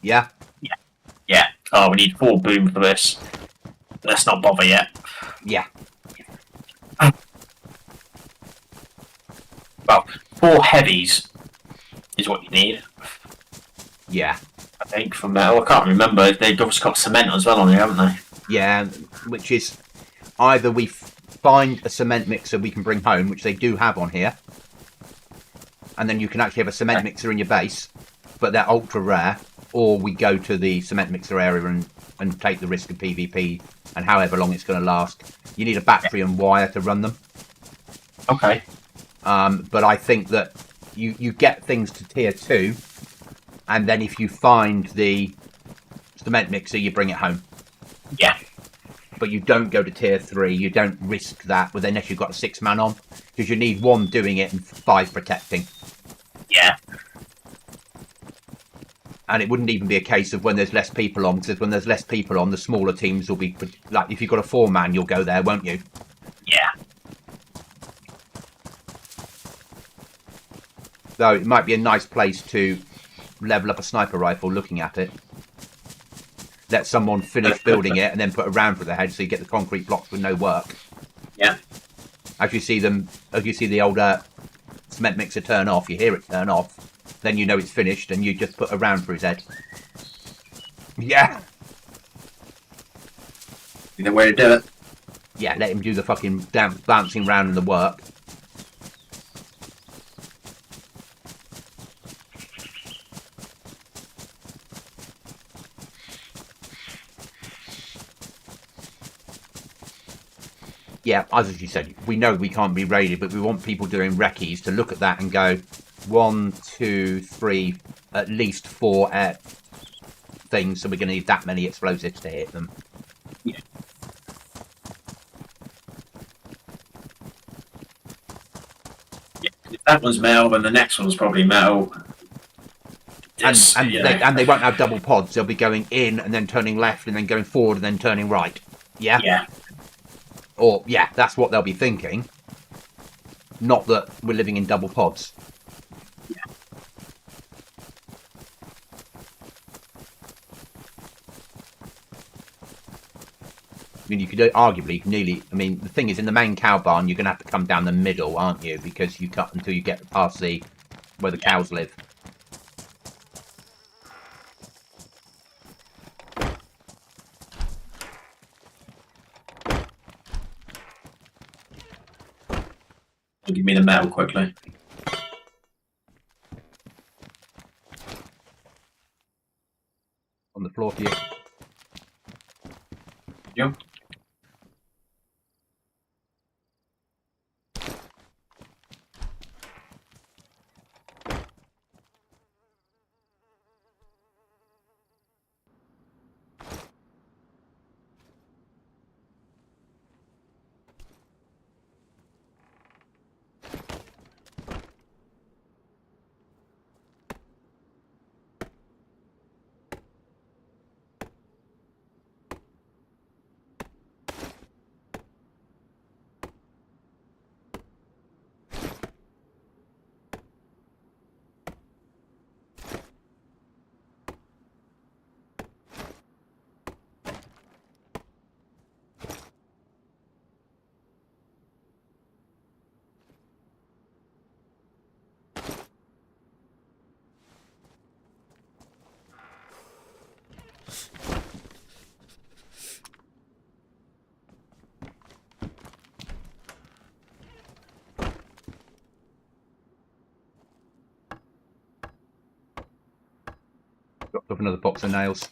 Yeah? yeah. Oh, we need 4 boom for this. Let's not bother yet. Yeah. Well, 4 heavies is what you need, Yeah. I think, for metal. I can't remember. They've obviously got cement as well on here, haven't they? Yeah, which is either we find a cement mixer we can bring home, which they do have on here, and then you can actually have a cement mixer in your base, but they're ultra rare, or we go to the cement mixer area and take the risk of PvP and however long it's going to last. You need a battery and wire to run them. Okay. But I think that you get things to tier 2, and then if you find the cement mixer, you bring it home. Yeah. But you don't go to tier 3. You don't risk that unless you've got a 6-man on, because you need 1 doing it and 5 protecting. Yeah. And it wouldn't even be a case of when there's less people on, because when there's less people on, the smaller teams will be like, if you've got a 4-man, you'll go there, won't you? Yeah. Though it might be a nice place to level up a sniper rifle looking at it. Let someone finish building it and then put a round for their head so you get the concrete blocks with no work. Yeah. As you see the old cement mixer turn off, you hear it turn off, then you know it's finished and you just put a round for his head. Yeah. The way to do it. Yeah, let him do the fucking bouncing round and the work. Yeah, as you said, we know we can't be raided, but we want people doing recce's to look at that and go, 1, 2, 3, at least 4 things, so we're going to need that many explosives to hit them. Yeah. Yeah. If that was metal, then the next one's probably metal. And they won't have double pods. They'll be going in and then turning left and then going forward and then turning right. Yeah? Yeah. Or, yeah, that's what they'll be thinking. Not that we're living in double pods. Yeah. I mean, you could arguably nearly... I mean, the thing is, in the main cow barn, you're going to have to come down the middle, aren't you? Because you cut until you get past where the cows live. Give me the metal quickly. On the floor for you. Yep. Dropped up another box of nails.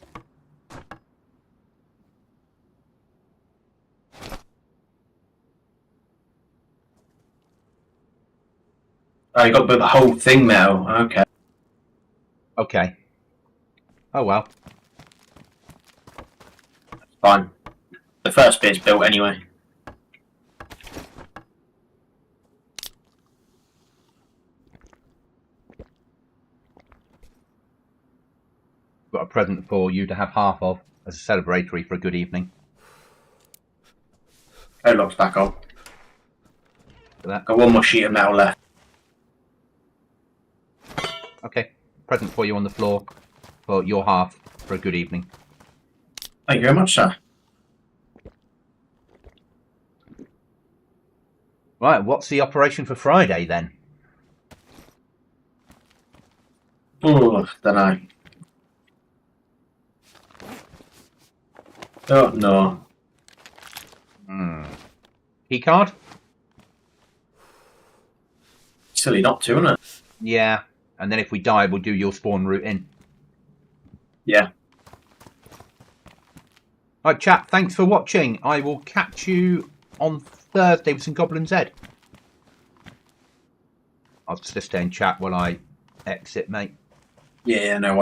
Oh, you got to build the whole thing now. Okay. Okay. Oh well. Fine. The first bit's built anyway. Got a present for you to have half of as a celebratory for a good evening. Log's back on. For that. Got one more sheet of metal left. Okay. Present for you on the floor for your half for a good evening. Thank you very much, sir. Right, what's the operation for Friday then? Oh, don't know. Oh, no. Key card? Silly not to, isn't it? Yeah. And then if we die, we'll do your spawn route in. Yeah. Right, chat, thanks for watching. I will catch you on Thursday with some GoblinZ. I'll just stay in chat while I exit, mate. Yeah, no